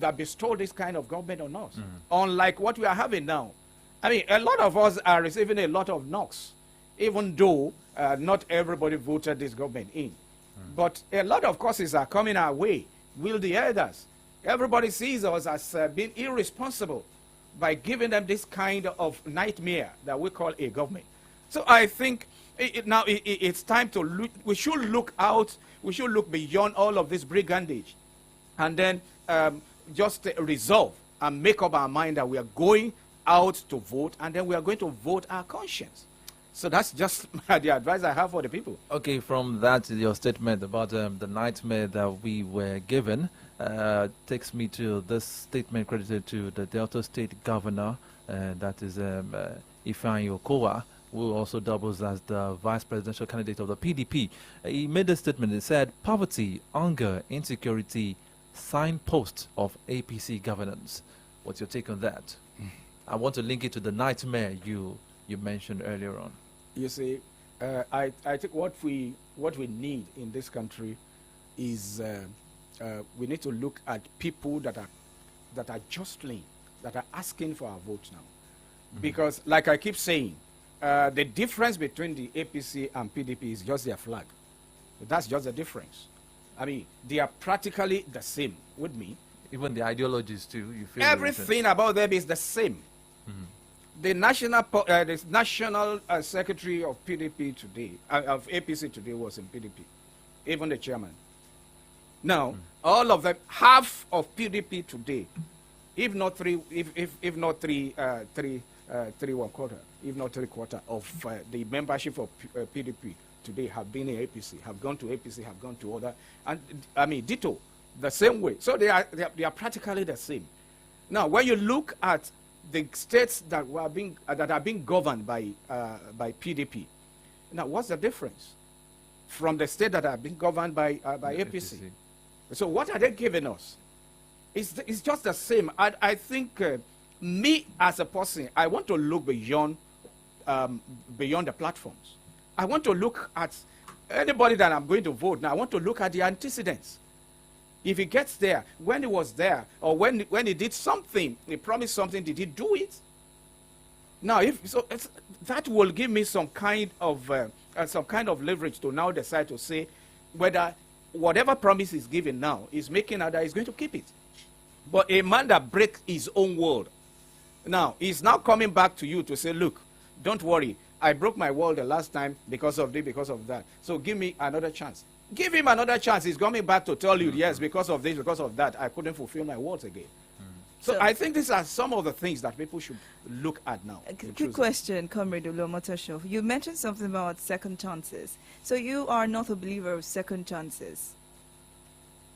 that bestow this kind of government on us. Unlike what we are having now. A lot of us are receiving a lot of knocks, even though not everybody voted this government in. But a lot of causes are coming our way. Will the elders? Everybody sees us as being irresponsible by giving them this kind of nightmare that we call a government. So I think now it's time to look. We should look out. We should look beyond all of this brigandage, and then just resolve and make up our mind that we are going out to vote, and then we are going to vote our conscience. So that's just the advice I have for the people. Okay, from that, your statement about the nightmare that we were given takes me to this statement credited to the Delta State Governor, that is Ifeanyi Okowa, who also doubles as the vice presidential candidate of the PDP. He made a statement. He said, poverty, hunger, insecurity, signpost of APC governance. What's your take on that? I want to link it to the nightmare you mentioned earlier on. You see, I think what we need in this country is we need to look at people that are justly, that are asking for our votes now. Because, like I keep saying, the difference between the APC and PDP is just their flag. That's just the difference. They are practically the same with me. Even the ideologies too. You feel everything about them is the same. The national secretary of PDP today, of APC today, was in PDP, even the chairman. Now, all of them, half of PDP today, if not three quarter of the membership of PDP today have been in APC, have gone to APC, have gone to other, and ditto, the same way. So they are practically the same. Now, when you look at the states that are being governed by PDP, now what's the difference from the state that are being governed by APC? So what are they giving us? It's just the same. I think me as a person, I want to look beyond the platforms. I want to look at anybody that I'm going to vote. Now I want to look at the antecedents. If he gets there, when he was there, or when he did something, he promised something, did he do it? Now, that will give me some kind of leverage to now decide to say whether whatever promise is given now is making out that he's going to keep it. But a man that breaks his own word, now he's now coming back to you to say, look, don't worry, I broke my word the last time because of this, because of that. So give me another chance. Give him another chance. He's coming back to tell you, yes, because of this, because of that, I couldn't fulfill my words again. So I think these are some of the things that people should look at now. Quick question, Comrade Olomotosho. You mentioned something about second chances. So you are not a believer of second chances?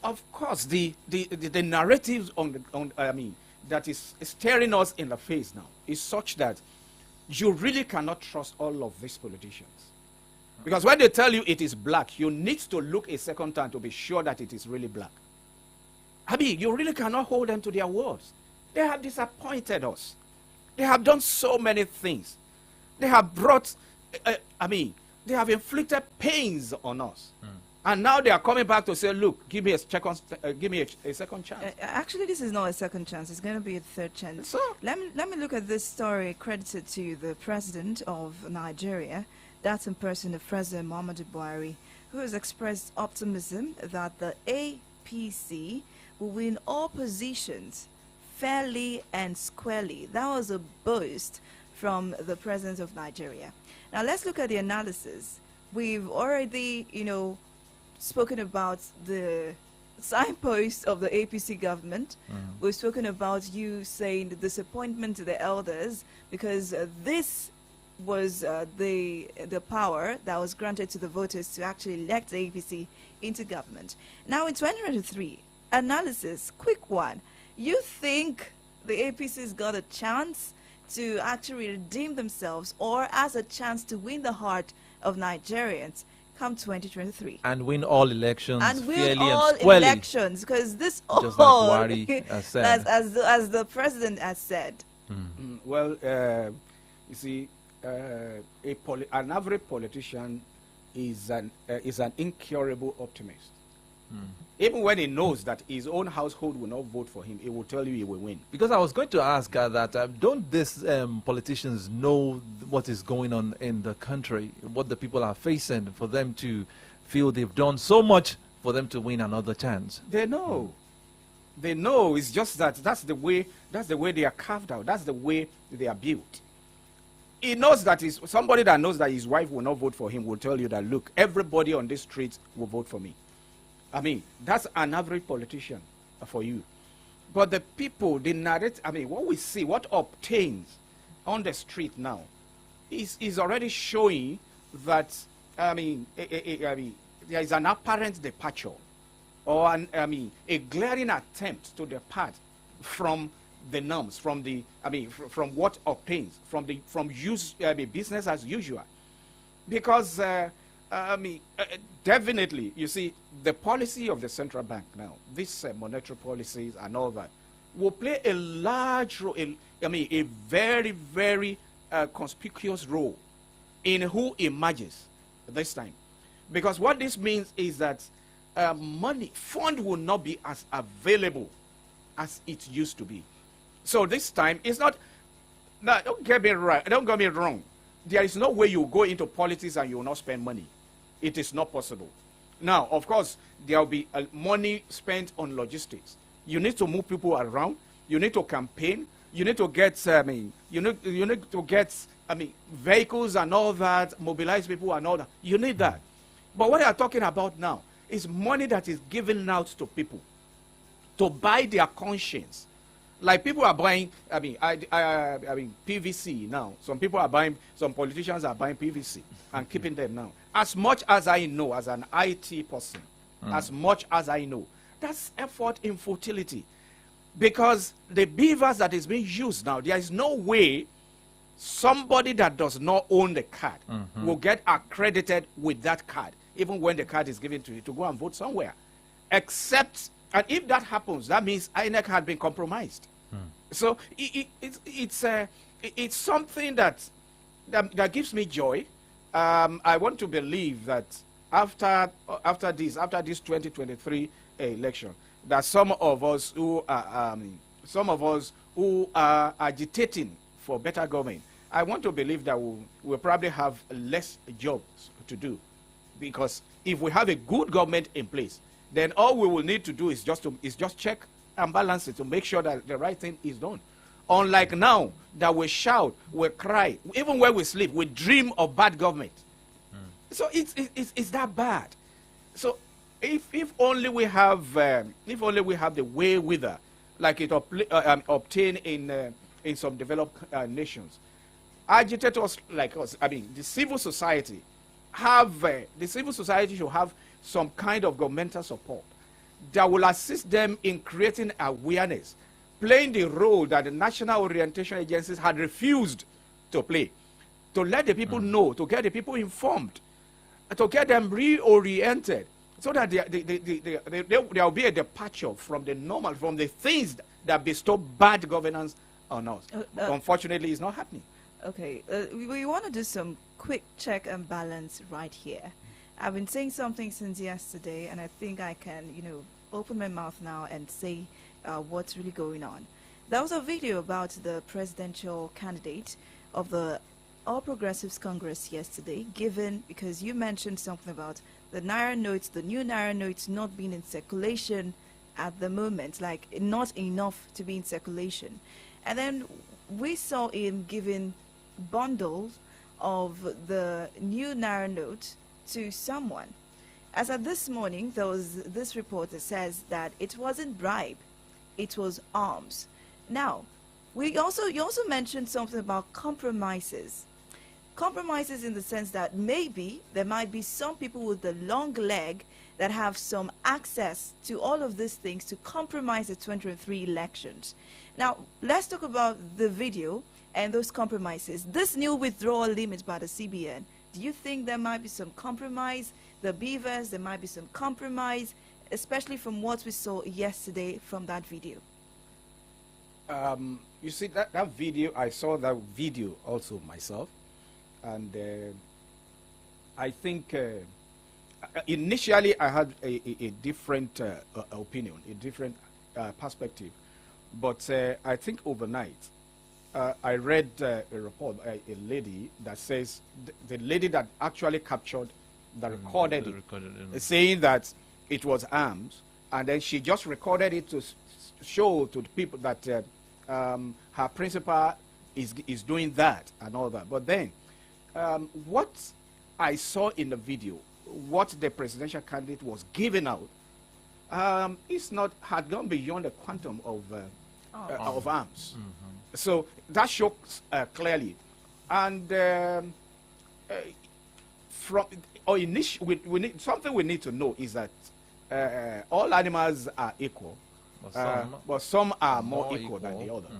Of course, the narratives that is staring us in the face now is such that you really cannot trust all of these politicians. Because when they tell you it is black, you need to look a second time to be sure that it is really black. You really cannot hold them to their words. They have disappointed us. They have done so many things. They have brought, they have inflicted pains on us. And now they are coming back to say, look, give me a second chance. Actually, this is not a second chance. It's going to be a third chance. So, let me look at this story credited to the president of Nigeria. That's in person of President Muhammadu Buhari, who has expressed optimism that the APC will win all positions fairly and squarely. That was a boast from the president of Nigeria. Now let's look at the analysis. We've already, spoken about the signpost of the APC government. We've spoken about you saying the disappointment to the elders because this was the power that was granted to the voters to actually elect the APC into government. Now in 2023, analysis, quick one. You think the APC's got a chance to actually redeem themselves or as a chance to win the heart of Nigerians come 2023? And win all elections And win fairly all and squarely. elections, because this Just all, like Buhari has said. as the president has said. Well, you see, an average politician is an incurable optimist. Even when he knows that his own household will not vote for him, he will tell you he will win. Because I was going to ask that, don't these politicians know what is going on in the country, what the people are facing, for them to feel they've done so much for them to win another chance? They know. They know. It's just that that's the way they are carved out. That's the way they are built. He knows that somebody that knows that his wife will not vote for him will tell you that, look, everybody on this street will vote for me. I mean, that's an average politician for you. But the people, the narrative, what we see, what obtains on the street now is already showing that, there is an apparent departure or a glaring attempt to depart from the norms, from what obtains, from business as usual. Because definitely, you see, the policy of the central bank now, these monetary policies and all that, will play a large role, a very, very conspicuous role in who emerges this time. Because what this means is that fund will not be as available as it used to be. So this time, it's not, don't get me wrong. There is no way you go into politics and you will not spend money. It is not possible. Now, of course, there will be money spent on logistics. You need to move people around. You need to campaign. You need to get, you need to get, vehicles and all that, mobilize people and all that. You need that. But what they are talking about now is money that is given out to people to buy their conscience. Like people are buying, PVC now. Some politicians are buying PVC and keeping them now. As much as I know, as an IT person, as much as I know, that's effort in futility. Because the beavers that is being used now, there is no way somebody that does not own the card will get accredited with that card, even when the card is given to you to go and vote somewhere. Except, and if that happens, that means INEC had been compromised. So it's something that gives me joy. I want to believe that after this 2023 election, that some of us who are agitating for better government, I want to believe that we'll probably have less jobs to do, because if we have a good government in place, then all we will need to do is just check and balance it to make sure that the right thing is done. Unlike now, that we shout, we cry, even when we sleep, we dream of bad government. So it's that bad. So if only we have the wherewithal, like it obtained in some developed nations, agitators like us, the civil society should have some kind of governmental support that will assist them in creating awareness, playing the role that the national orientation agencies had refused to play, to let the people know, to get the people informed, to get them reoriented, so that there will be a departure from the normal, from the things that bestow bad governance on us. Unfortunately, it's not happening. Okay, we want to do some quick check and balance right here. I've been saying something since yesterday, and I think I can, open my mouth now and say what's really going on. There was a video about the presidential candidate of the All Progressives Congress yesterday, because you mentioned something about the Naira notes, the new Naira notes not being in circulation at the moment, like not enough to be in circulation. And then we saw him giving bundles of the new Naira note to someone. As of this morning, there was this report that says that it wasn't bribe, it was arms. Now, you also mentioned something about compromises. Compromises in the sense that maybe there might be some people with the long leg that have some access to all of these things to compromise the 2023 elections. Now, let's talk about the video and those compromises. This new withdrawal limit by the CBN, do you think there might be some compromise? The beavers, there might be some compromise, especially from what we saw yesterday from that video. You see, that video, I saw that video also myself. And I think initially I had a different opinion, a different perspective. But I think overnight, I read a report by a lady that says, the lady that actually captured, that recorded it, saying that it was arms, and then she just recorded it to show to the people that her principal is doing that and all that. But then, what I saw in the video, what the presidential candidate was giving out, had gone beyond the quantum of arms. So that shows clearly. And something we need to know is that all animals are equal, but some are more equal than the others.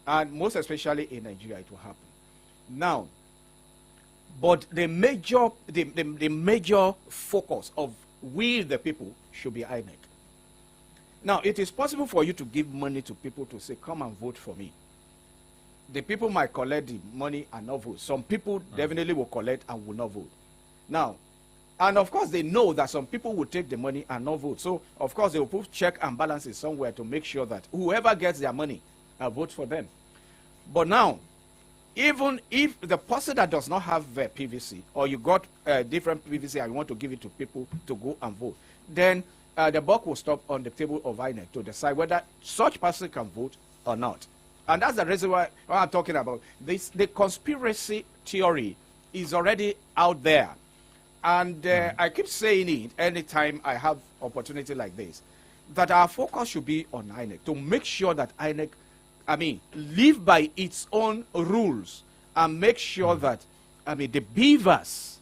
And most especially in Nigeria, it will happen. Now, but the major focus of we the people should be INEC. Now, it is possible for you to give money to people to say, come and vote for me. The people might collect the money and not vote. Some people definitely will collect and will not vote. Now, and of course, they know that some people will take the money and not vote. So, of course, they will put check and balances somewhere to make sure that whoever gets their money votes for them. But now, even if the person that does not have PVC, or you got different PVC and you want to give it to people to go and vote, then the buck will stop on the table of INEC to decide whether such person can vote or not. And that's the reason why I'm talking about this. The conspiracy theory is already out there. And I keep saying it anytime I have opportunity like this, that our focus should be on INEC, to make sure that INEC, live by its own rules and make sure that, the beavers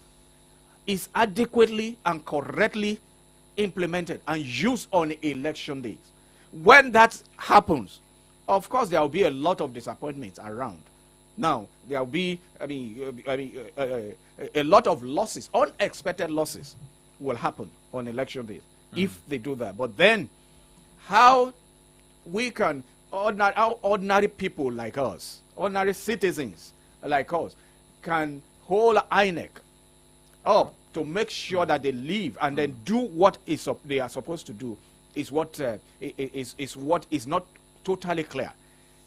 is adequately and correctly implemented and used on election days. When that happens, of course, there will be a lot of disappointments around. Now, there will be, a lot of losses, unexpected losses will happen on election days if they do that. But then, how we can, ordinary people like us, ordinary citizens like us, can hold INEC up to make sure that they live and then do what they are supposed to do is what is not totally clear.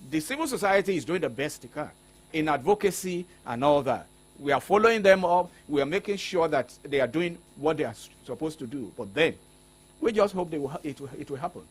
The civil society is doing the best it can in advocacy and all that. We are following them up. We are making sure that they are doing what they are supposed to do. But then, we just hope it will happen.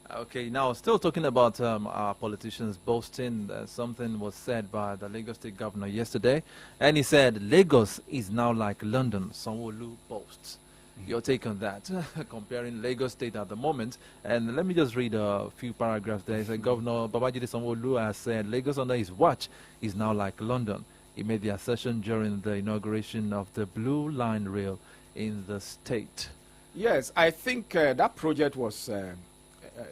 Okay, now still talking about our politicians boasting, something was said by the Lagos State Governor yesterday, and he said Lagos is now like London. Sanwo-Olu boasts. Your take on that, comparing Lagos State at the moment. And let me just read a few paragraphs there. He said, Governor Babajide Sanwo-Olu has said Lagos under his watch is now like London. He made the assertion during the inauguration of the Blue Line Rail in the state. Yes, I think that project was...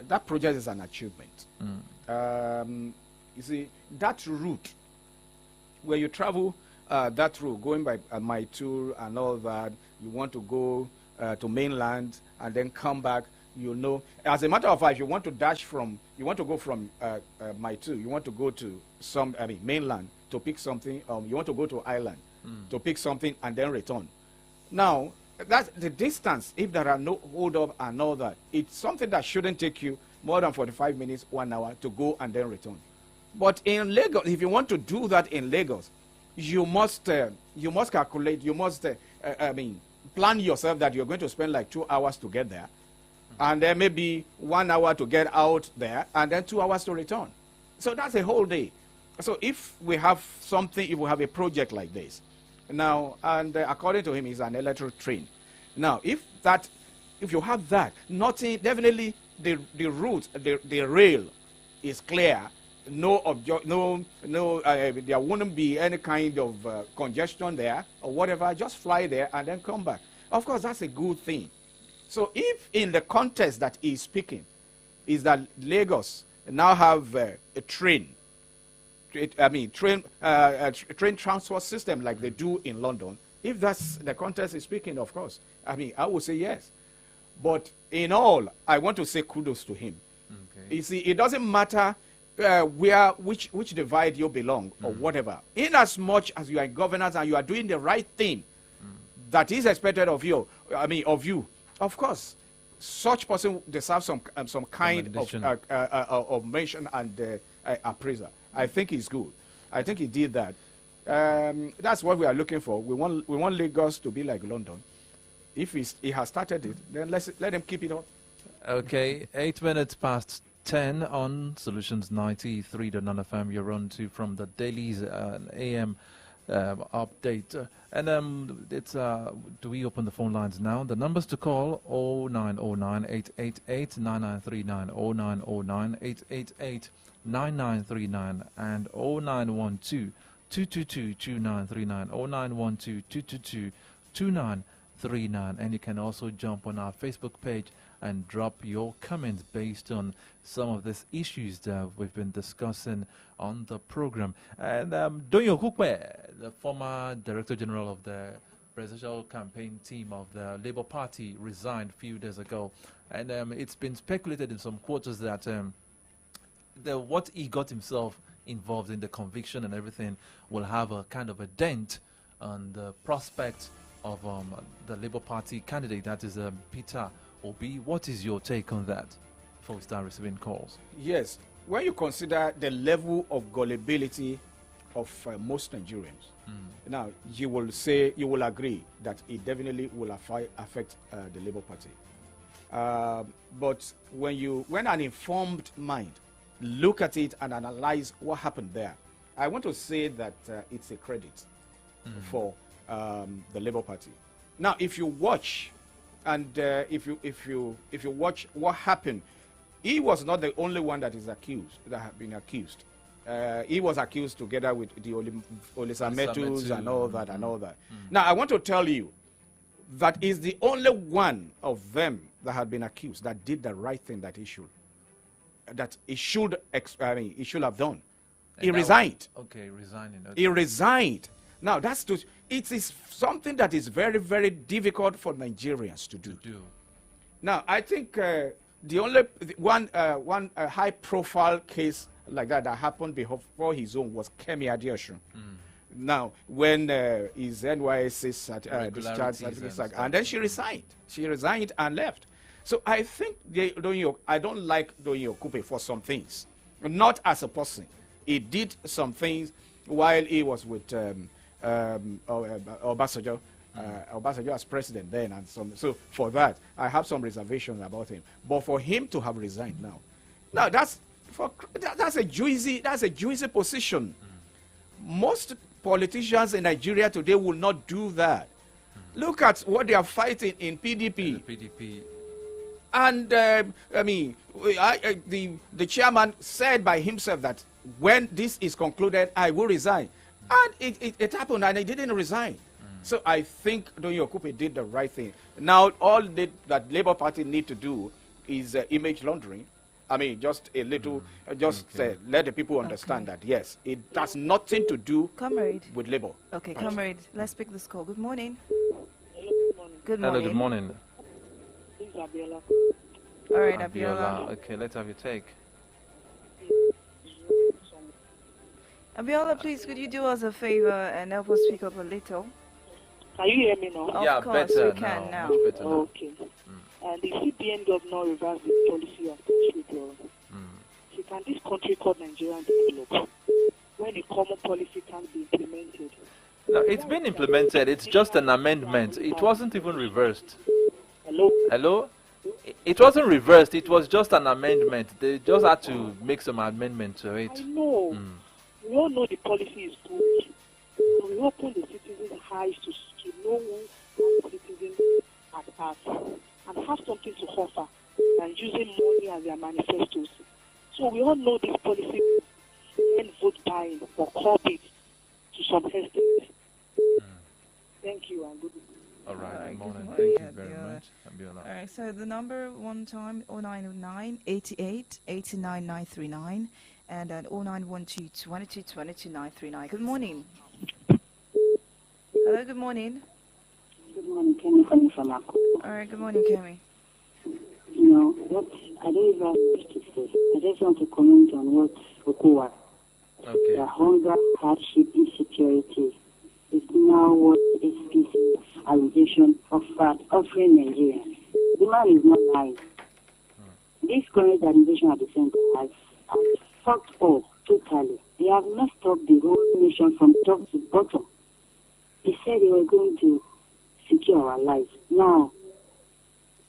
that project is an achievement. You see, that route, where you travel that route, going by Maitur and all that, you want to go to mainland and then come back, As a matter of fact, you want to go from Maitur, you want to go to mainland to pick something, you want to go to island to pick something and then return. Now, that's the distance. If there are no hold up and all that, it's something that shouldn't take you more than 45 minutes, 1 hour to go and then return. But in Lagos, if you want to do that in Lagos, you must calculate. You must plan yourself that you're going to spend like 2 hours to get there, and then maybe 1 hour to get out there, and then 2 hours to return. So that's a whole day. So if we have something, if we have a project like this, now, and according to him, it's an electric train. Now, if you have that, nothing, definitely the route, the rail is clear. There wouldn't be any kind of congestion there or whatever. Just fly there and then come back. Of course, that's a good thing. So if in the context that he's speaking is that Lagos now have a train transport system like they do in London, if that's the context he's speaking, of course, I would say yes. But in all, I want to say kudos to him. Okay. You see, it doesn't matter which divide you belong or whatever. In as much as you are in governance and you are doing the right thing that is expected of you, of course, such person deserves some kind of mention and appraisal. I think he's good. I think he did that. That's what we are looking for. We want Lagos to be like London. If he has started it, then let him keep it up. Okay, 8 minutes past 10 on Solutions 93.9 FM. You're on to from the Daily's AM update. Do we open the phone lines now? The numbers to call 0909 888 9939, 0909 888 9939, and 0912 222 2939, 0912 222 2939. And you can also jump on our Facebook page and drop your comments based on some of these issues that we've been discussing on the program. And Donyo Kukwe, the former Director General of the presidential campaign team of the Labour Party, resigned a few days ago. And it's been speculated in some quarters that what he got himself involved in, the conviction and everything, will have a kind of a dent on the prospect of the Labour Party candidate, that is Peter Obi. What is your take on that before we start receiving calls? Yes, when you consider the level of gullibility of most Nigerians, now you will agree that it definitely will affect the Labour Party. But when an informed mind look at it and analyze what happened there, I want to say that it's a credit for the Labour Party. Now, if you watch, and if you watch what happened, he was not the only one that had been accused. He was accused together with the Olisametus and all that. Now, I want to tell you that is the only one of them that had been accused that did the right thing that he should have done. He resigned. Okay, resigning. Okay. He resigned. Now, it is something that is very, very difficult for Nigerians to do. Now, I think the only one high-profile case like that happened before his own was Kemi Adeosun. Now, when his NYSC discharge certificate, and then she resigned. She resigned and left. So I think I don't like Donyo Kupe for some things, not as a person. He did some things while he was with Obasanjo. Obasanjo as president then, and so for that I have some reservations about him. But for him to have resigned now that's a juicy position. Most politicians in Nigeria today will not do that. Look at what they are fighting in PDP. And the chairman said by himself that when this is concluded, I will resign. And it happened, and he didn't resign. So I think Donyo Kupe did the right thing. Now, all that Labour Party need to do is image laundering. Just a little, let the people understand that, yes, it has nothing to do with Labour. Okay, comrade, let's pick this call. Good morning. Good morning. Hello, good morning. This is Abiola. All right, Abiola. Okay, let's have your take. Abiola, please, could you do us a favor and help us speak up a little? Can you hear me now? Of course, we can now. Okay. And the CPN governor reversed the policy of withdrawal. So can this country called Nigeria develop when a common policy can be implemented? No, it's been implemented. It's just an amendment. It wasn't even reversed. Hello? Hello? It wasn't reversed. It was just an amendment. They just had to make some amendment to it. I know. We all know the policy is good. So we open the citizens' eyes to know who the citizens at heart and have something to offer and using money as their manifestos. So we all know this policy and vote buying or copy it to some extent. Thank you and good morning. All right, good morning. morning, Thank you very Abiola. much. Abiola. All right, so the number one time 0909 88 89 939 and 0912 22 22 939. Good morning. Hello, good morning. Good morning, Kemi calling from Akko. All right, good morning, Kemi. You know, what I don't even have much to say. I just want to comment on what Okuwa. Okay. The hunger, hardship, insecurity is now what SPC allegation offering Nigeria. The man is not lying. This current administration at the center has fucked up totally. They have messed up the whole nation from top to bottom. They said they were going to secure our lives. Now,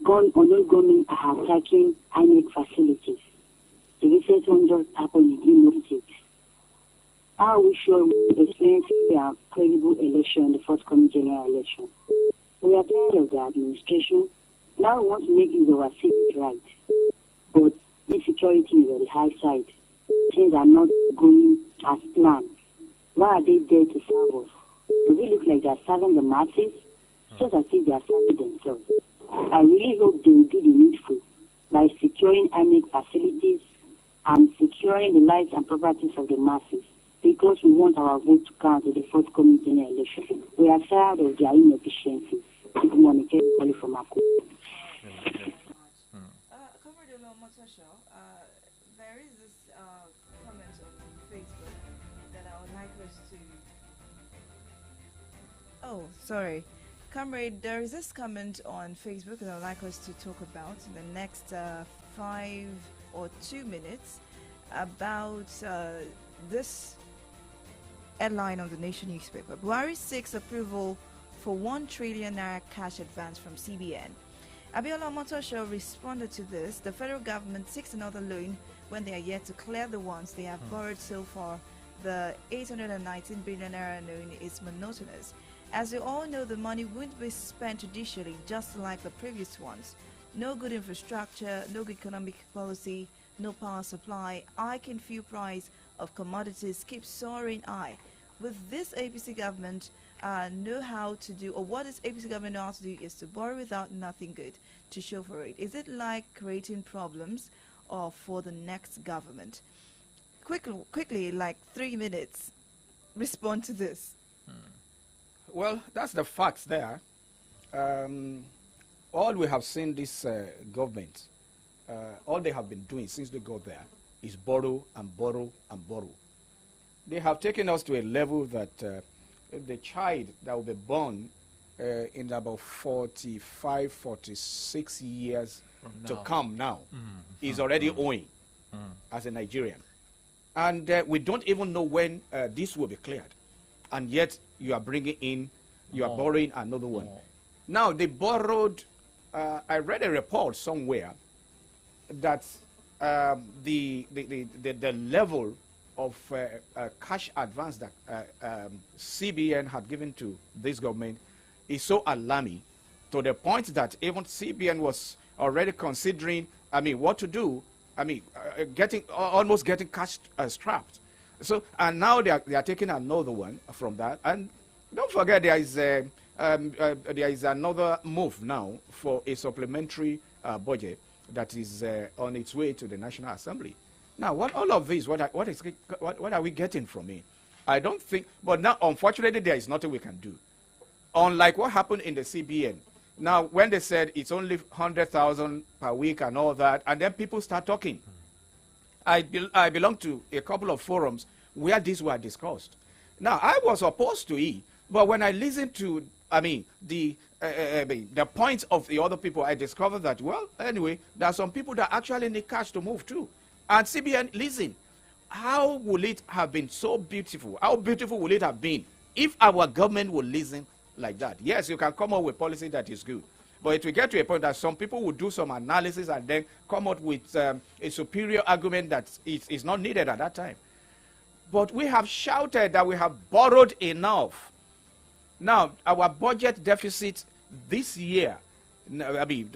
gunmen are attacking INEC facilities. The recent one just happened in Imo State. How are we sure we experience a credible election, the forthcoming general election? We are tired of the administration. Now we want to make use of our civic right. But insecurity is on the high side. Things are not going as planned. Why are they there to serve us? Do they look like they are serving the masses? Just as if they are serving themselves. I really hope they will do the needful by securing INEC facilities and securing the lives and properties of the masses, because we want our vote to count in the forthcoming general election. We are tired of their inefficiency. Good morning, Kelly from Akko. There is this comment on Facebook that I would like us to... Oh, sorry. Comrade, there is this comment on Facebook that I would like us to talk about in the next 5 or 2 minutes about this headline on the Nation newspaper. Buhari seeks approval for 1 trillion naira cash advance from CBN. Abiola Motosho responded to this. The federal government seeks another loan when they are yet to clear the ones they have borrowed so far. The 819 billion naira loan is monotonous. As we all know, the money wouldn't be spent judicially, just like the previous ones. No good infrastructure, no good economic policy, no power supply, hike in fuel price of commodities keep soaring high. With this APC government know how to do, or what this APC government know how to do, is to borrow without nothing good to show for it. Is it like creating problems or for the next government? Quickly, like 3 minutes, respond to this. Well, that's the facts there. All we have seen this government, all they have been doing since they got there is borrow and borrow and borrow. They have taken us to a level that the child that will be born in about 45, 46 years to come now is already owing as a Nigerian. And we don't even know when this will be cleared. And yet you are bringing in, you are borrowing another one. Now they borrowed, I read a report somewhere that the level of cash advance that CBN had given to this government is so alarming, to the point that even CBN was already considering, what to do. Almost getting cash strapped. So, and now they are taking another one from that. And don't forget, there is another move now for a supplementary budget that is on its way to the National Assembly. Now, all of this, what are we getting from it? I don't think, but now, unfortunately, there is nothing we can do. Unlike what happened in the CBN. Now, when they said it's only 100,000 per week and all that, and then people start talking. I belong to a couple of forums where these were discussed. Now, I was opposed to it, but when I listened to, the points of the other people, I discovered that, well, anyway, there are some people that actually need cash to move too. And CBN, listen, how will it have been so beautiful? How beautiful will it have been if our government will listen like that, yes, you can come up with policy that is good. But it will get to a point that some people will do some analysis and then come up with a superior argument that is not needed at that time. But we have shouted that we have borrowed enough. Now, our budget deficit this year,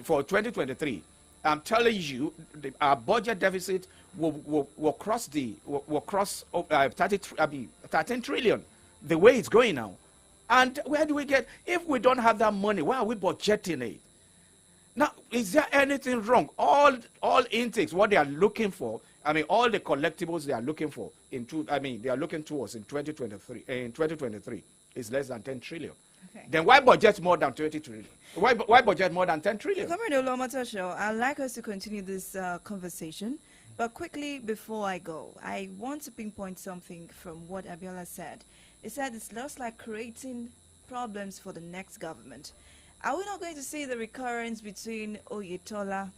for 2023, I'm telling you, our budget deficit will cross 13 trillion, the way it's going now. And where do we get, if we don't have that money, why are we budgeting it? Now, is there anything wrong? All intakes, what they are looking for, all the collectibles they are looking for, they are looking towards in 2023 is less than 10 trillion. Okay. Then why budget more than 20 trillion? Why budget more than 10 trillion? Comrade Olomotasho, I'd like us to continue this conversation. But quickly, before I go, I want to pinpoint something from what Abiola said. He said it's just like creating problems for the next government. Are we not going to see the recurrence between Oyetola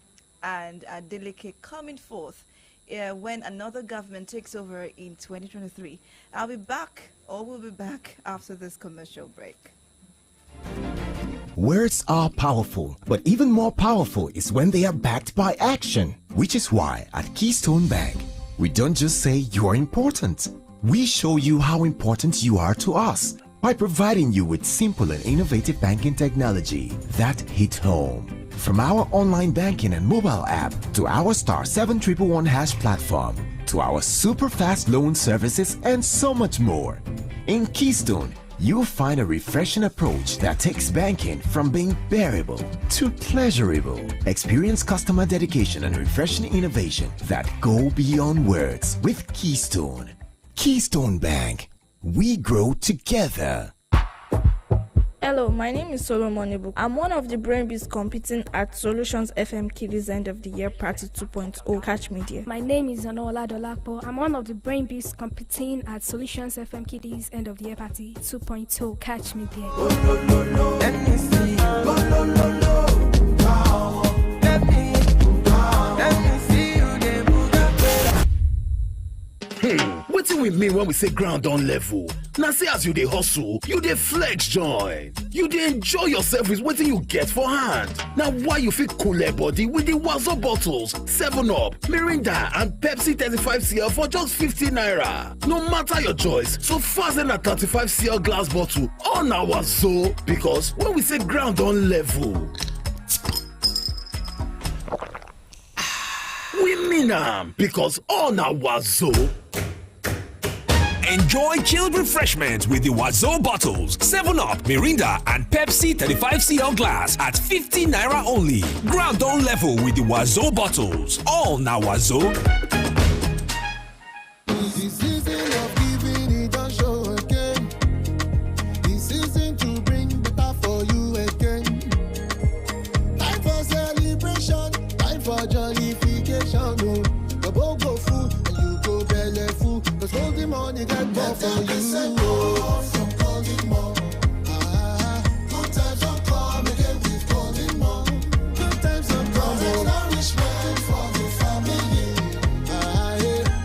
and Adeleke coming forth when another government takes over in 2023? I'll be back, or we'll be back after this commercial break. Words are powerful, but even more powerful is when they are backed by action. Which is why at Keystone Bank, we don't just say you are important. We show you how important you are to us by providing you with simple and innovative banking technology that hit home. From our online banking and mobile app to our star 7111 hash platform to our super fast loan services and so much more. In Keystone, you'll find a refreshing approach that takes banking from being bearable to pleasurable. Experience customer dedication and refreshing innovation that go beyond words with Keystone. Keystone Bank. We grow together. Hello, my name is Solomon Ibu. I'm one of the brain bees competing at Solutions FM Kiddies End of the Year Party 2.0. Catch me there. My name is Anola Dolapo. I'm one of the brain bees competing at Solutions FM Kiddies End of the Year Party 2.0. Catch me there. Let me see. Let me see you there. What do we mean when we say ground on level? Now say as you dey hustle, you dey flex join. You dey enjoy yourself with what you get for hand. Now why you fit cool your body with the Wazo bottles, 7-Up, Mirinda and Pepsi 35cl for just 50 naira. No matter your choice, so fasten a 35cl glass bottle on our Wazo, because when we say ground on level, we mean because on our Wazo. Enjoy chilled refreshment with the Wazo bottles, 7-Up, Mirinda, and Pepsi 35cl glass at 50 naira only. Ground on level with the Wazo bottles. All now Wazo. The season of giving, it don't show again. The season to bring better for you again. Time for celebration, time for jollification. No, the bogo food and you go belly full. Cause golden money get more for you. From golden money. Good times don't come again with golden money. Good times don't come. Nourishment for the family.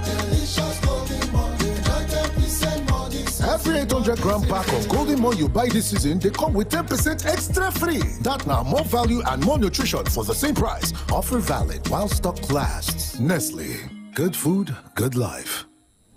Delicious golden money. 10% money. Every 800-gram pack of golden money you buy this season, they come with 10% extra free. That now more value and more nutrition for the same price. Offer valid while stock lasts. Nestle. Good food, good life.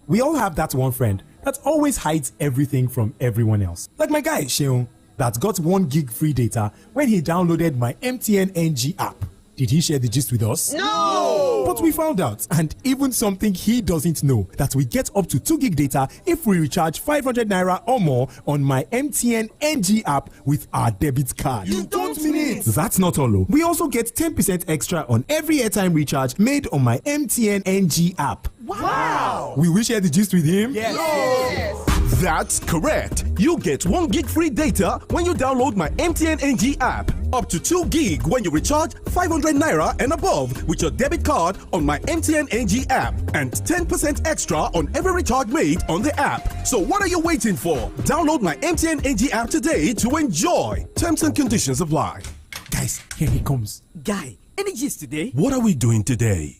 We all have that one friend that always hides everything from everyone else. Like my guy, Sheon, that got 1 gig free data when he downloaded my MTN NG app. Did he share the gist with us? No! But we found out, and even something he doesn't know, that we get up to 2 gig data if we recharge 500 naira or more on my MTN NG app with our debit card. You don't mean it! That's not all. We also get 10% extra on every airtime recharge made on my MTN NG app. Wow! Will we share the gist with him? Yes! That's correct. You get 1 gig free data when you download my MTN NG app. Up to 2 gig when you recharge 500 naira and above with your debit card on my MTN NG app. And 10% extra on every recharge made on the app. So what are you waiting for? Download my MTN NG app today to enjoy. Terms and conditions apply. Guys, here he comes. Guy, any gist today? What are we doing today?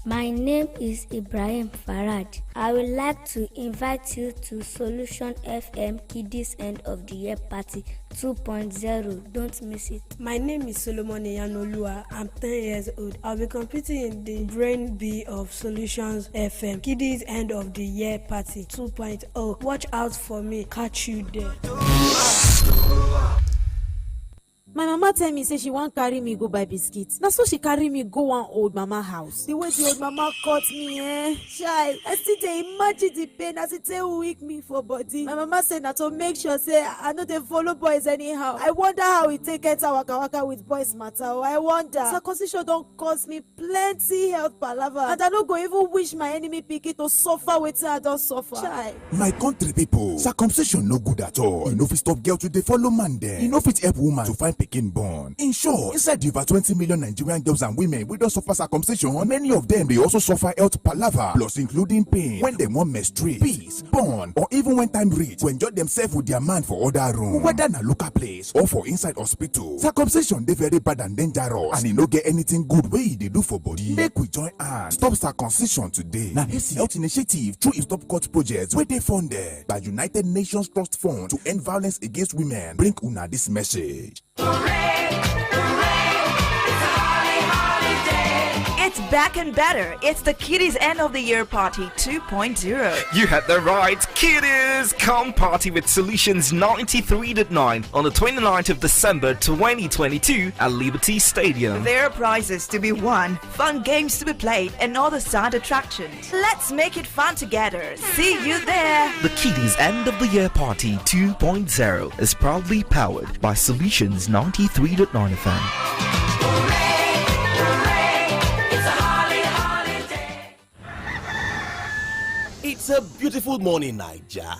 My name is Ibrahim Farad. I would like to invite you to Solution FM Kiddies End of the Year Party 2.0. Don't miss it. My name is Solomon Yanolua. I'm 10 years old. I'll be competing in the Brain B of Solutions FM Kiddies End of the Year Party 2.0. Watch out for me. Catch you there. My mama tell me say she wan carry me go buy biscuits. Na so she carry me go one old mama house. The way the old mama cut me, child, I still dey imagine the pain as it take weak me for body. My mama say na to make sure say I no dey follow boys anyhow. I wonder how e take enter waka waka with boys matter. I wonder. Circumcision don cause me plenty health palava, and I no go even wish my enemy pikin to suffer wetin I don suffer. Child. My country people, circumcision no good at all. E no fit stop girl to dey follow man dem. E no fit help woman to find pikin born. In short, inside the over 20 million Nigerian girls and women wey don suffer circumcision, many of them dey also suffer health palava, plus including pain when dem wan menstruate, piss, born, or even when time reach to enjoy themselves with their man for other room, whether na local place or for inside hospital. Circumcision dey very bad and dangerous, and e no get anything good wey e dey do for body. Make we join hands stop circumcision today. Na AC Health Initiative through e Stop Cut project wey dey funded by United Nations Trust Fund to end violence against women bring una this message. It's back and better. It's the Kiddies End of the Year Party 2.0. You had that right, kiddies! Come party with Solutions 93.9 on the 29th of December 2022 at Liberty Stadium. There are prizes to be won, fun games to be played, and other side attractions. Let's make it fun together. See you there. The Kiddies End of the Year Party 2.0 is proudly powered by Solutions 93.9 FM. It's a beautiful morning, Naija.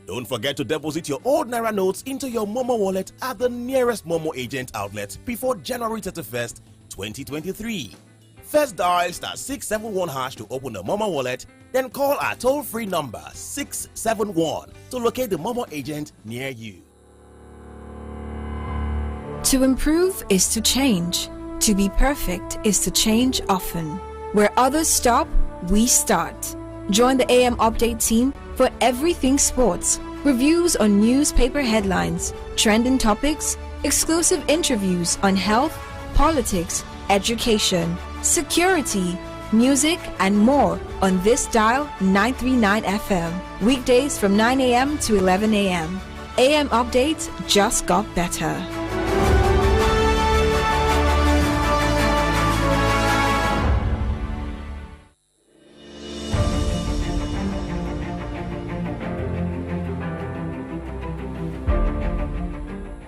Don't forget to deposit your old Naira notes into your Momo wallet at the nearest Momo agent outlet before January 31st, 2023. First dial *671# to open the Momo wallet, then call our toll-free number 671 to locate the Momo agent near you. To improve is to change. To be perfect is to change often. Where others stop, we start. Join the AM Update team for everything sports, reviews on newspaper headlines, trending topics, exclusive interviews on health, politics, education, security, music, and more on this dial 939 FM. Weekdays from 9 a.m. to 11 a.m. AM Updates just got better.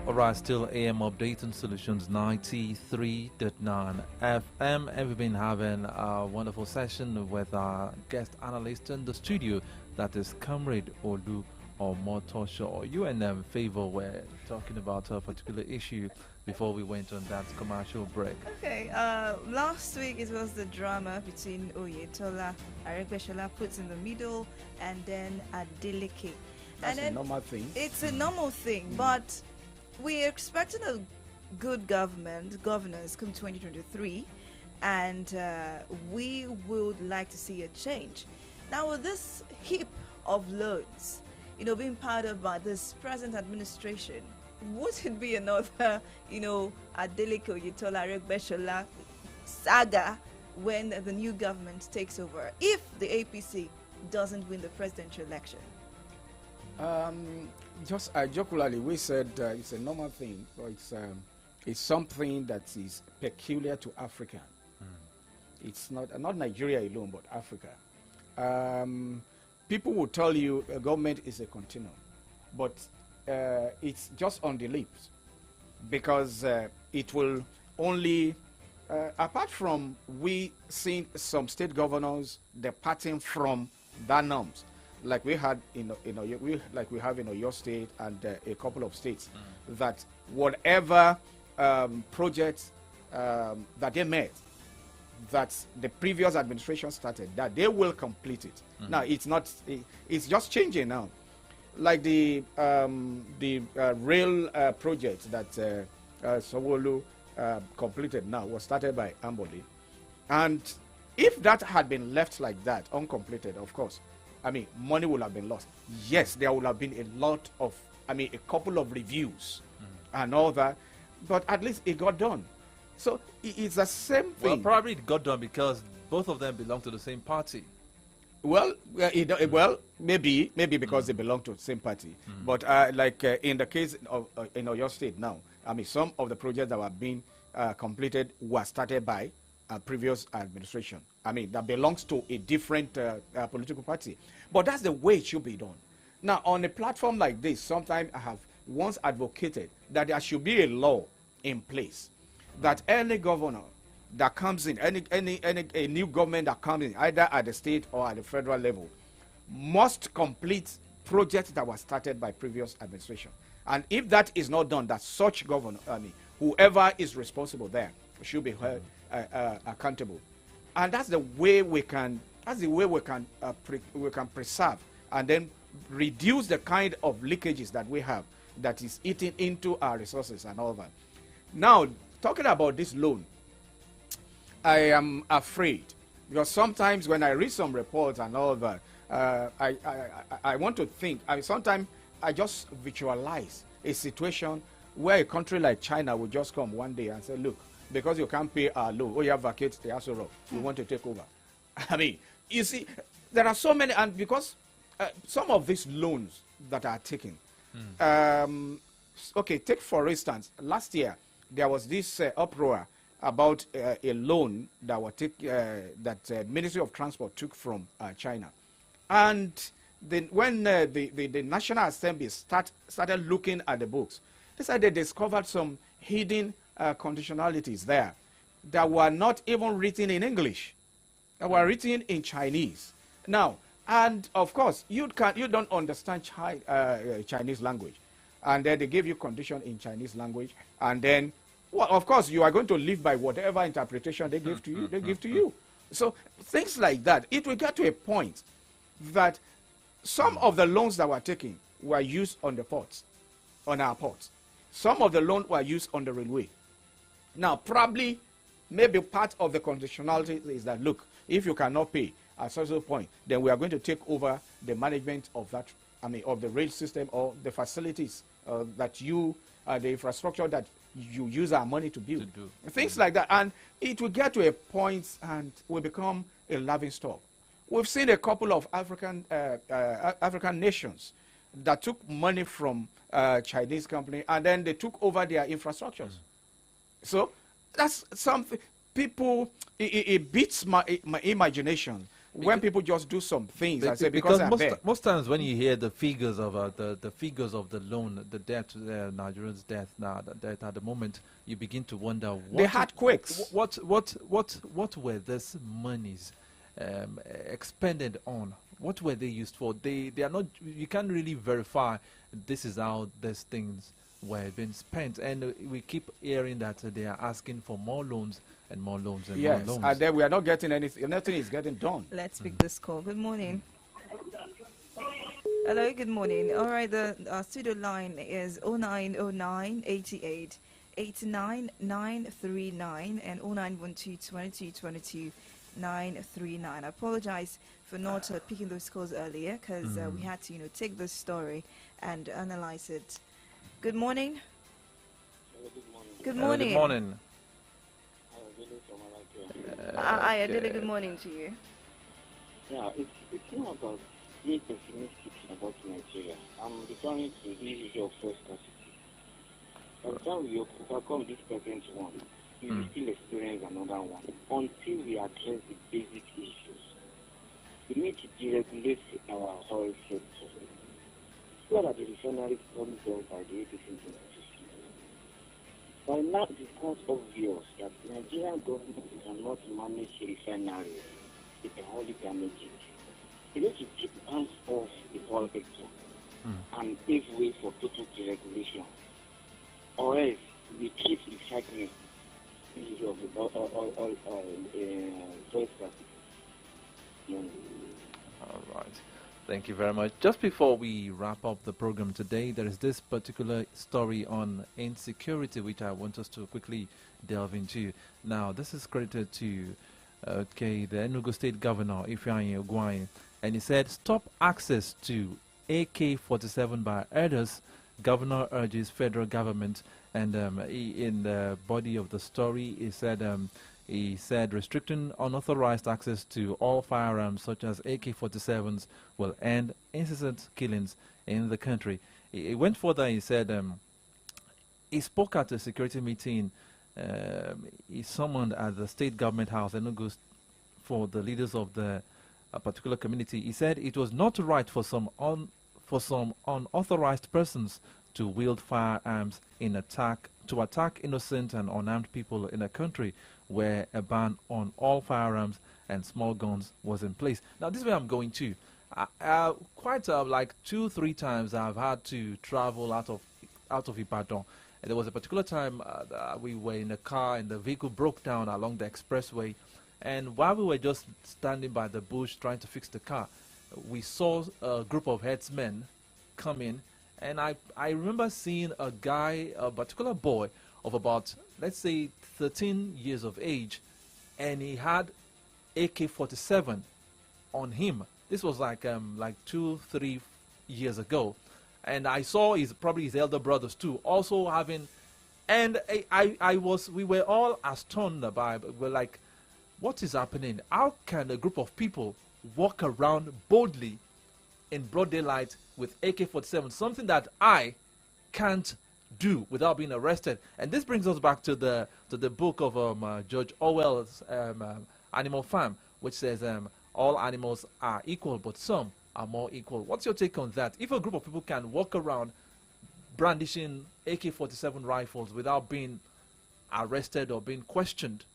Alright, still AM update on Solutions 93.9 FM, and we've been having a wonderful session with our guest analyst in the studio, that is Comrade Olu Omotosho. You and Favor were talking about a particular issue before we went on that commercial break. Okay, last week it was the drama between Oyetola, Aregbesola puts in the middle, and then Adeleke. That's a normal thing. It's a normal thing, but we're expecting a good governance come 2023, and we would like to see a change. Now, with this heap of loans, being part of by this present administration, would it be another, Adeleke Oyetola Aregbesola saga when the new government takes over, if the APC doesn't win the presidential election? Just jocularly, we said it's a normal thing, but it's something that is peculiar to Africa. It's not Nigeria alone, but Africa. People will tell you a government is a continuum, but it's just on the lips, because it will only, apart from we seeing some state governors departing from that norms, like we had like we have in Oyo State and a couple of states, that whatever projects that they made, that the previous administration started, that they will complete it. Now it's not; it's just changing now. Like the rail project that Sanwo-Olu completed now was started by Ambode, and if that had been left like that, uncompleted, of course, I mean, money would have been lost. Yes, there would have been a lot of, I mean, a couple of reviews and all that, but at least it got done. So it's the same thing. Well, probably it got done because both of them belong to the same party. Well, maybe because they belong to the same party. But in the case of in Oyo State now, I mean, some of the projects that were being completed were started by a previous administration. I mean, that belongs to a different political party. But that's the way it should be done. Now, on a platform like this, sometimes I have once advocated that there should be a law in place that any governor that comes in, a new government that comes in, either at the state or at the federal level, must complete projects that were started by previous administration. And if that is not done, that such governor, I mean, whoever is responsible there should be held accountable. And that's the way we can. That's the way we can preserve and then reduce the kind of leakages that we have that is eating into our resources and all that. Now, talking about this loan, I am afraid because sometimes when I read some reports and all that, I want to think. Sometimes I just visualize a situation where a country like China would just come one day and say, look, because you can't pay our loan, you have vacated the Aso Rock, we want to take over. I mean, you see, there are so many, and because some of these loans that are taken, okay, take for instance, last year there was this uproar about a loan that Ministry of Transport took from China. And then when the National Assembly started looking at the books, they said they discovered some hidden conditionalities there that were not even written in English. They were written in Chinese. Now, and of course, you don't understand Chinese language. And then they give you condition in Chinese language. And then, well, of course, you are going to live by whatever interpretation they give to you. So things like that. It will get to a point that some of the loans that were taken were used on the ports, on our ports. Some of the loans were used on the railway. Now, probably, maybe part of the conditionality is that, look, if you cannot pay at such a point, then we are going to take over the management of that, I mean, of the rail system or the facilities that you, the infrastructure that you use our money to build. Things like that. And it will get to a point and will become a laughing stock. We've seen a couple of African nations that took money from Chinese company and then they took over their infrastructures. So that's something people, it beats my imagination when people just do some things. I say because most times when you hear the figures of the figures of the loan, the debt, Nigeria's debt now, the debt at the moment, you begin to wonder what they had quakes. What were these monies expended on? What were they used for? They are not. You can't really verify this is how these things were being spent, and we keep hearing that they are asking for more loans and more loans and more loans. And then we are not getting anything. Nothing is getting done. Let's pick this call. Good morning. Hello, good morning. All right, the studio line is 0909 88 89 939 and 0912 22 22 939. I apologize for not picking those calls earlier because we had to, take this story and analyze it. Good morning. Good morning. Good morning. Adele, good morning to you. Yeah, it's not about being pessimistic about Nigeria. I'm referring to the issue of first scarcity. By the time we overcome this present one, we will still experience another one until we address the basic issues. We need to deregulate our oil sector. What are the refineries built by the 80s and 90s? By now, it becomes obvious that the Nigerian government cannot manage a refinery with a wholly damaged it. We need to keep hands off the oil sector and pave way for total deregulation. Or else, we keep recycling the issue of the oil first scarcity. All right. Thank you very much. Just before we wrap up the program today, there is this particular story on insecurity which I want us to quickly delve into. Now, this is credited to Okay, the Enugu State Governor, Ifeanyi Ogwuanyi, and he said, stop access to AK-47 by others. Governor urges federal government, and in the body of the story, he said restricting unauthorized access to all firearms such as AK-47s will end incessant killings in the country. He went further. He said he spoke at a security meeting. He summoned at the state government house Enugu for the leaders of the particular community. He said it was not right for some unauthorized persons to wield firearms to attack innocent and unarmed people in a country where a ban on all firearms and small guns was in place. Now, this is where I'm going to. Quite like 2-3 times I've had to travel out of Ibadan. And there was a particular time that we were in a car and the vehicle broke down along the expressway. And while we were just standing by the bush trying to fix the car, we saw a group of headsmen come in. And I remember seeing a guy, a particular boy of about, let's say, 13 years of age, and he had AK-47 on him. This was like 2-3 years ago. And I saw probably his elder brothers too, also having, and we were all astounded by, we're like, what is happening? How can a group of people walk around boldly in broad daylight with AK-47, something that I can't do without being arrested? And this brings us back to the book of George Orwell's Animal Farm, which says all animals are equal, but some are more equal. What's your take on that? If a group of people can walk around brandishing AK-47 rifles without being arrested or being questioned?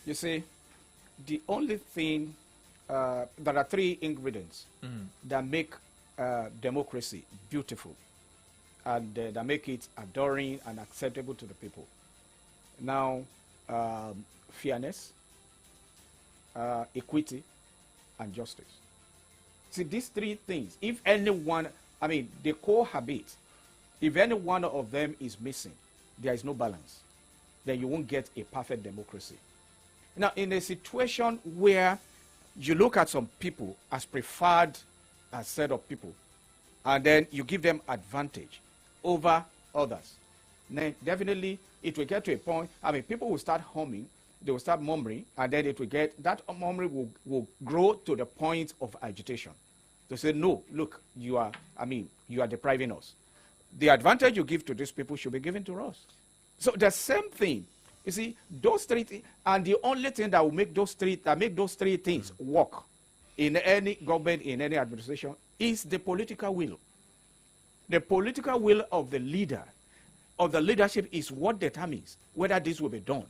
You see, the only thing, there are 3 ingredients that make democracy beautiful and that make it adoring and acceptable to the people. Now, fairness, equity, and justice. See, these 3 things, if anyone, they cohabit. If any one of them is missing, there is no balance. Then you won't get a perfect democracy. Now, in a situation where you look at some people as preferred as set of people, and then you give them advantage over others, then definitely it will get to a point, people will start humming, they will start murmuring, and then it will get, that murmuring will grow to the point of agitation. They say, no, look, you are depriving us. The advantage you give to these people should be given to us. So the same thing, you see, those 3 things, and the only thing that will make those 3 things work in any government, in any administration, is the political will. The political will of the leader, of the leadership, is what determines whether this will be done.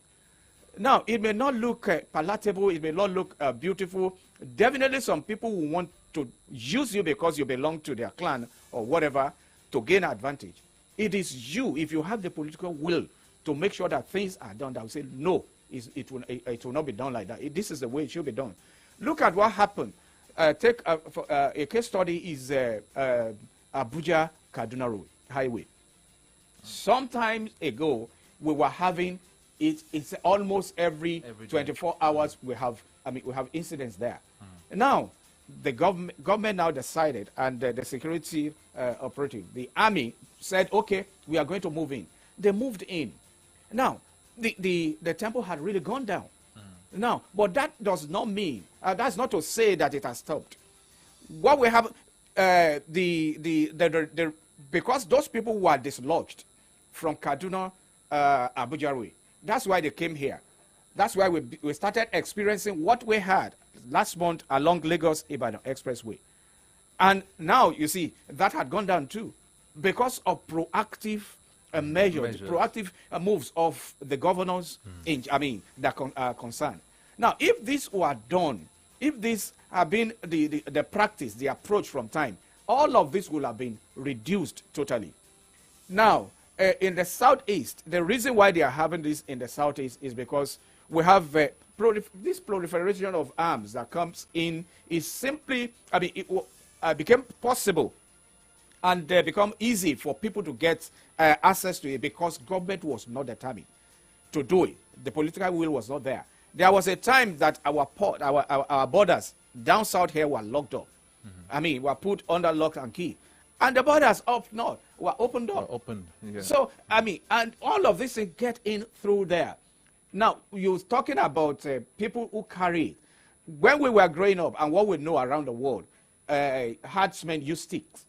Now, it may not look palatable, it may not look beautiful. Definitely some people will want to use you because you belong to their clan or whatever to gain advantage. It is you, if you have the political will to make sure that things are done, that will say, no, it will not be done like that. This is the way it should be done. Look at what happened. Take a case study is Abuja-Kaduna Road Highway. Sometime ago, we were having it's almost every 24 hours we have incidents there. Now, the government now decided, and the security operative, the army, said, okay, we are going to move in. They moved in. Now, the tempo had really gone down. Now, but that does not mean, that's not to say that it has stopped. What we have, because those people were dislodged from Kaduna, Abuja Way, that's why they came here. That's why we started experiencing what we had last month along Lagos-Ibadan Expressway. And now, you see, that had gone down too because of proactive measures, proactive moves of the governors that are concerned. Now, if this were done, if this had been the practice, the approach from time, all of this will have been reduced totally. Now, in the southeast, the reason why they are having this in the southeast is because we have this proliferation of arms that comes in is simply, it became possible and become easy for people to get access to it because government was not determined to do it. The political will was not there. There was a time that our borders down south here were locked up. I mean, were put under lock and key. And the borders up north were opened up. Yeah. So, I mean, and all of this thing get in through there. Now, you're talking about people who carry. When we were growing up and what we know around the world, herdsmen use sticks.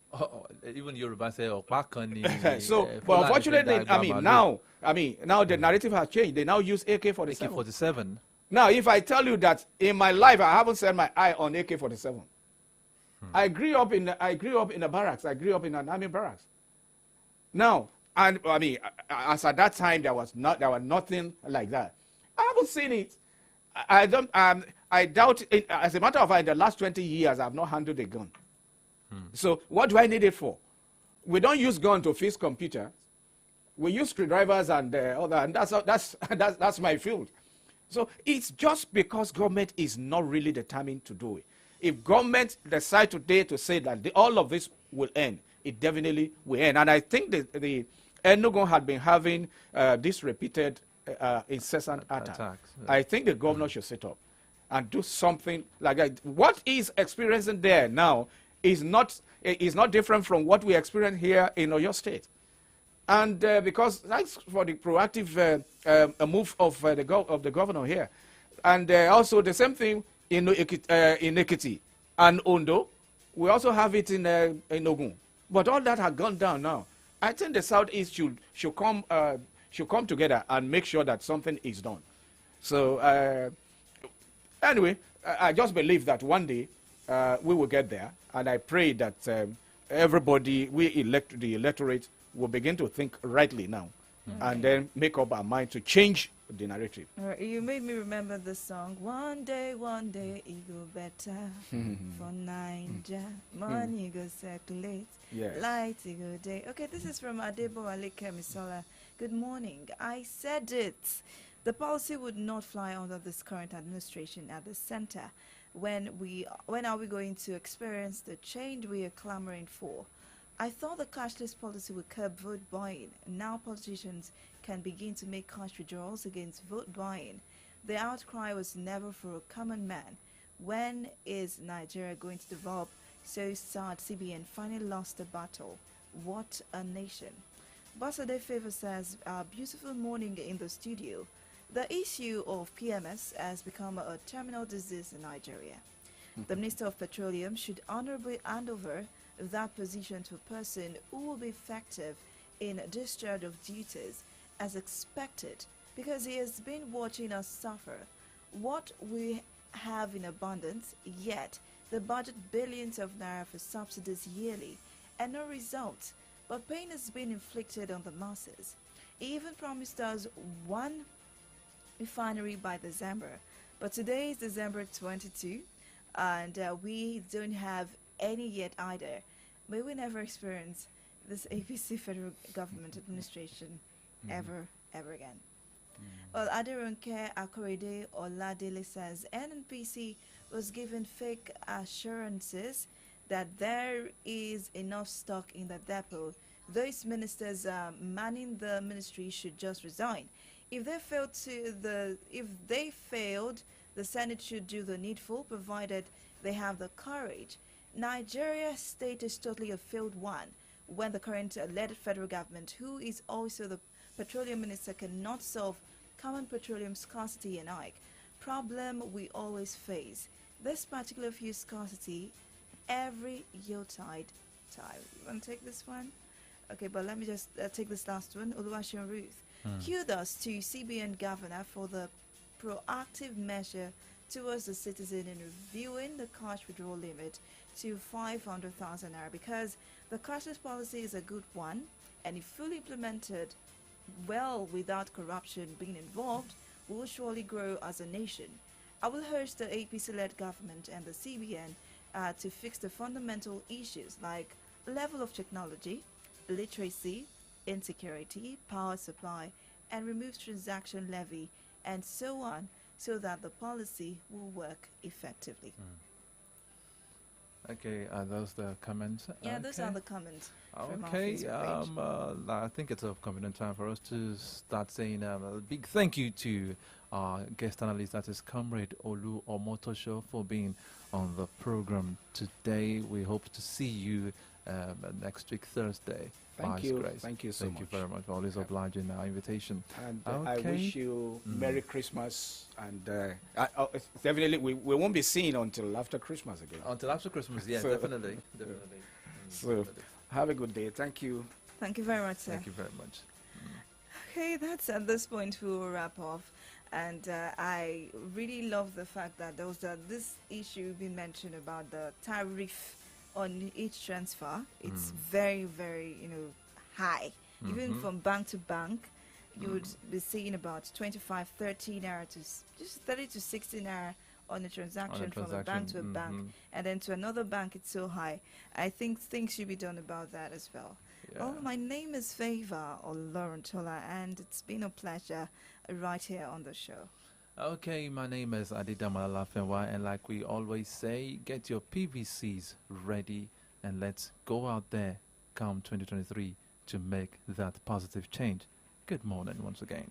Even Yoruba say, "Oh, back on the." So, but unfortunately, now the narrative has changed. They now use AK-47. AK-47. Now, if I tell you that in my life I haven't set my eye on AK-47, I grew up in the barracks. I grew up in an army barracks. Now, and I mean, as at that time there was nothing like that. I haven't seen it. I don't. I doubt it. As a matter of fact, in the last 20 years, I have not handled a gun. So what do I need it for? We don't use gun to fix computers. We use screwdrivers and other, and that's my field. So it's just because government is not really determined to do it. If government decide today to say that all of this will end, it definitely will end. And I think the Enugu had been having this repeated incessant attacks. I think the governor should sit up and do something like that. What is experiencing there now is not different from what we experience here in Oyo State. And because thanks for the proactive move of the governor here. And also the same thing in Ekiti and Ondo. We also have it in Ogun. But all that has gone down now. I think the Southeast should come together and make sure that something is done. So anyway, I just believe that one day we will get there. And I pray that everybody, the electorate, will begin to think rightly now, and then make up our mind to change the narrative. You made me remember the song. One day, it go better for Naija. Money go circulate. Yes. Light it go day. Okay, this is from Adebo Aleke Misola. Good morning. I said it. The policy would not fly under this current administration at the center. When are we going to experience the change we are clamoring for? I thought the cashless policy would curb vote buying. Now politicians can begin to make cash withdrawals against vote buying. The outcry was never for a common man. When is Nigeria going to develop? So sad CBN finally lost the battle. What a nation. Basade Favor says, beautiful morning in the studio. The issue of PMS has become a terminal disease in Nigeria. The Minister of Petroleum should honorably hand over that position to a person who will be effective in discharge of duties as expected, because he has been watching us suffer. What we have in abundance, yet the budget billions of naira for subsidies yearly, and no result, but pain has been inflicted on the masses. He even promised us one refinery by December, but today is December 22, and we don't have any yet either. May we never experience this APC federal government administration ever again. Well, Aderonke Akorede Oladele says NNPC was given fake assurances that there is enough stock in the depot. Those ministers manning the ministry should just resign. If they failed, the Senate should do the needful, provided they have the courage. Nigeria's state is totally a failed one when the current led federal government, who is also the petroleum minister, cannot solve common petroleum scarcity and problem we always face. This particular fuel scarcity, every Yuletide time. You want to take this one? Okay, but let me just take this last one. Oluwaseun Ruth. Kudos to CBN governor for the proactive measure towards the citizen in reviewing the cash withdrawal limit to 500,000 naira, because the cashless policy is a good one, and if fully implemented well without corruption being involved, we will surely grow as a nation. I will urge the APC-led government and the CBN to fix the fundamental issues like level of technology, literacy, insecurity, power supply, and remove transaction levy, and so on, so that the policy will work effectively. Okay, are those the comments? Yeah, those Okay. are the comments. From our Okay, Facebook page. I think it's a convenient time for us to start saying a big thank you to our guest analyst, that is Comrade Olu Omotosho, for being on the program today. We hope to see you next week, Thursday. Thank by His you. grace. Thank you so Thank you much. very much for always obliging our invitation. And I wish you Mm. Merry Christmas. And definitely, we won't be seeing until after Christmas again. Until after Christmas, yeah, definitely. Definitely. So, have a good day. Thank you. Thank you very much, sir. Thank you very much. Okay, that's at this point we will wrap off. And I really love the fact that there was this issue being mentioned about the tariff on each transfer. It's very, very, high. Even from bank to bank, you would be seeing about 25, 30 naira to just 30 to 60 naira on a transaction from a bank to a bank, and then to another bank it's so high. I think things should be done about that as well. Well, my name is Favor Olorantola, and it's been a pleasure right here on the show. Okay, my name is Adidamala Lafenwa, and like we always say, get your PVCs ready and let's go out there come 2023 to make that positive change. Good morning once again.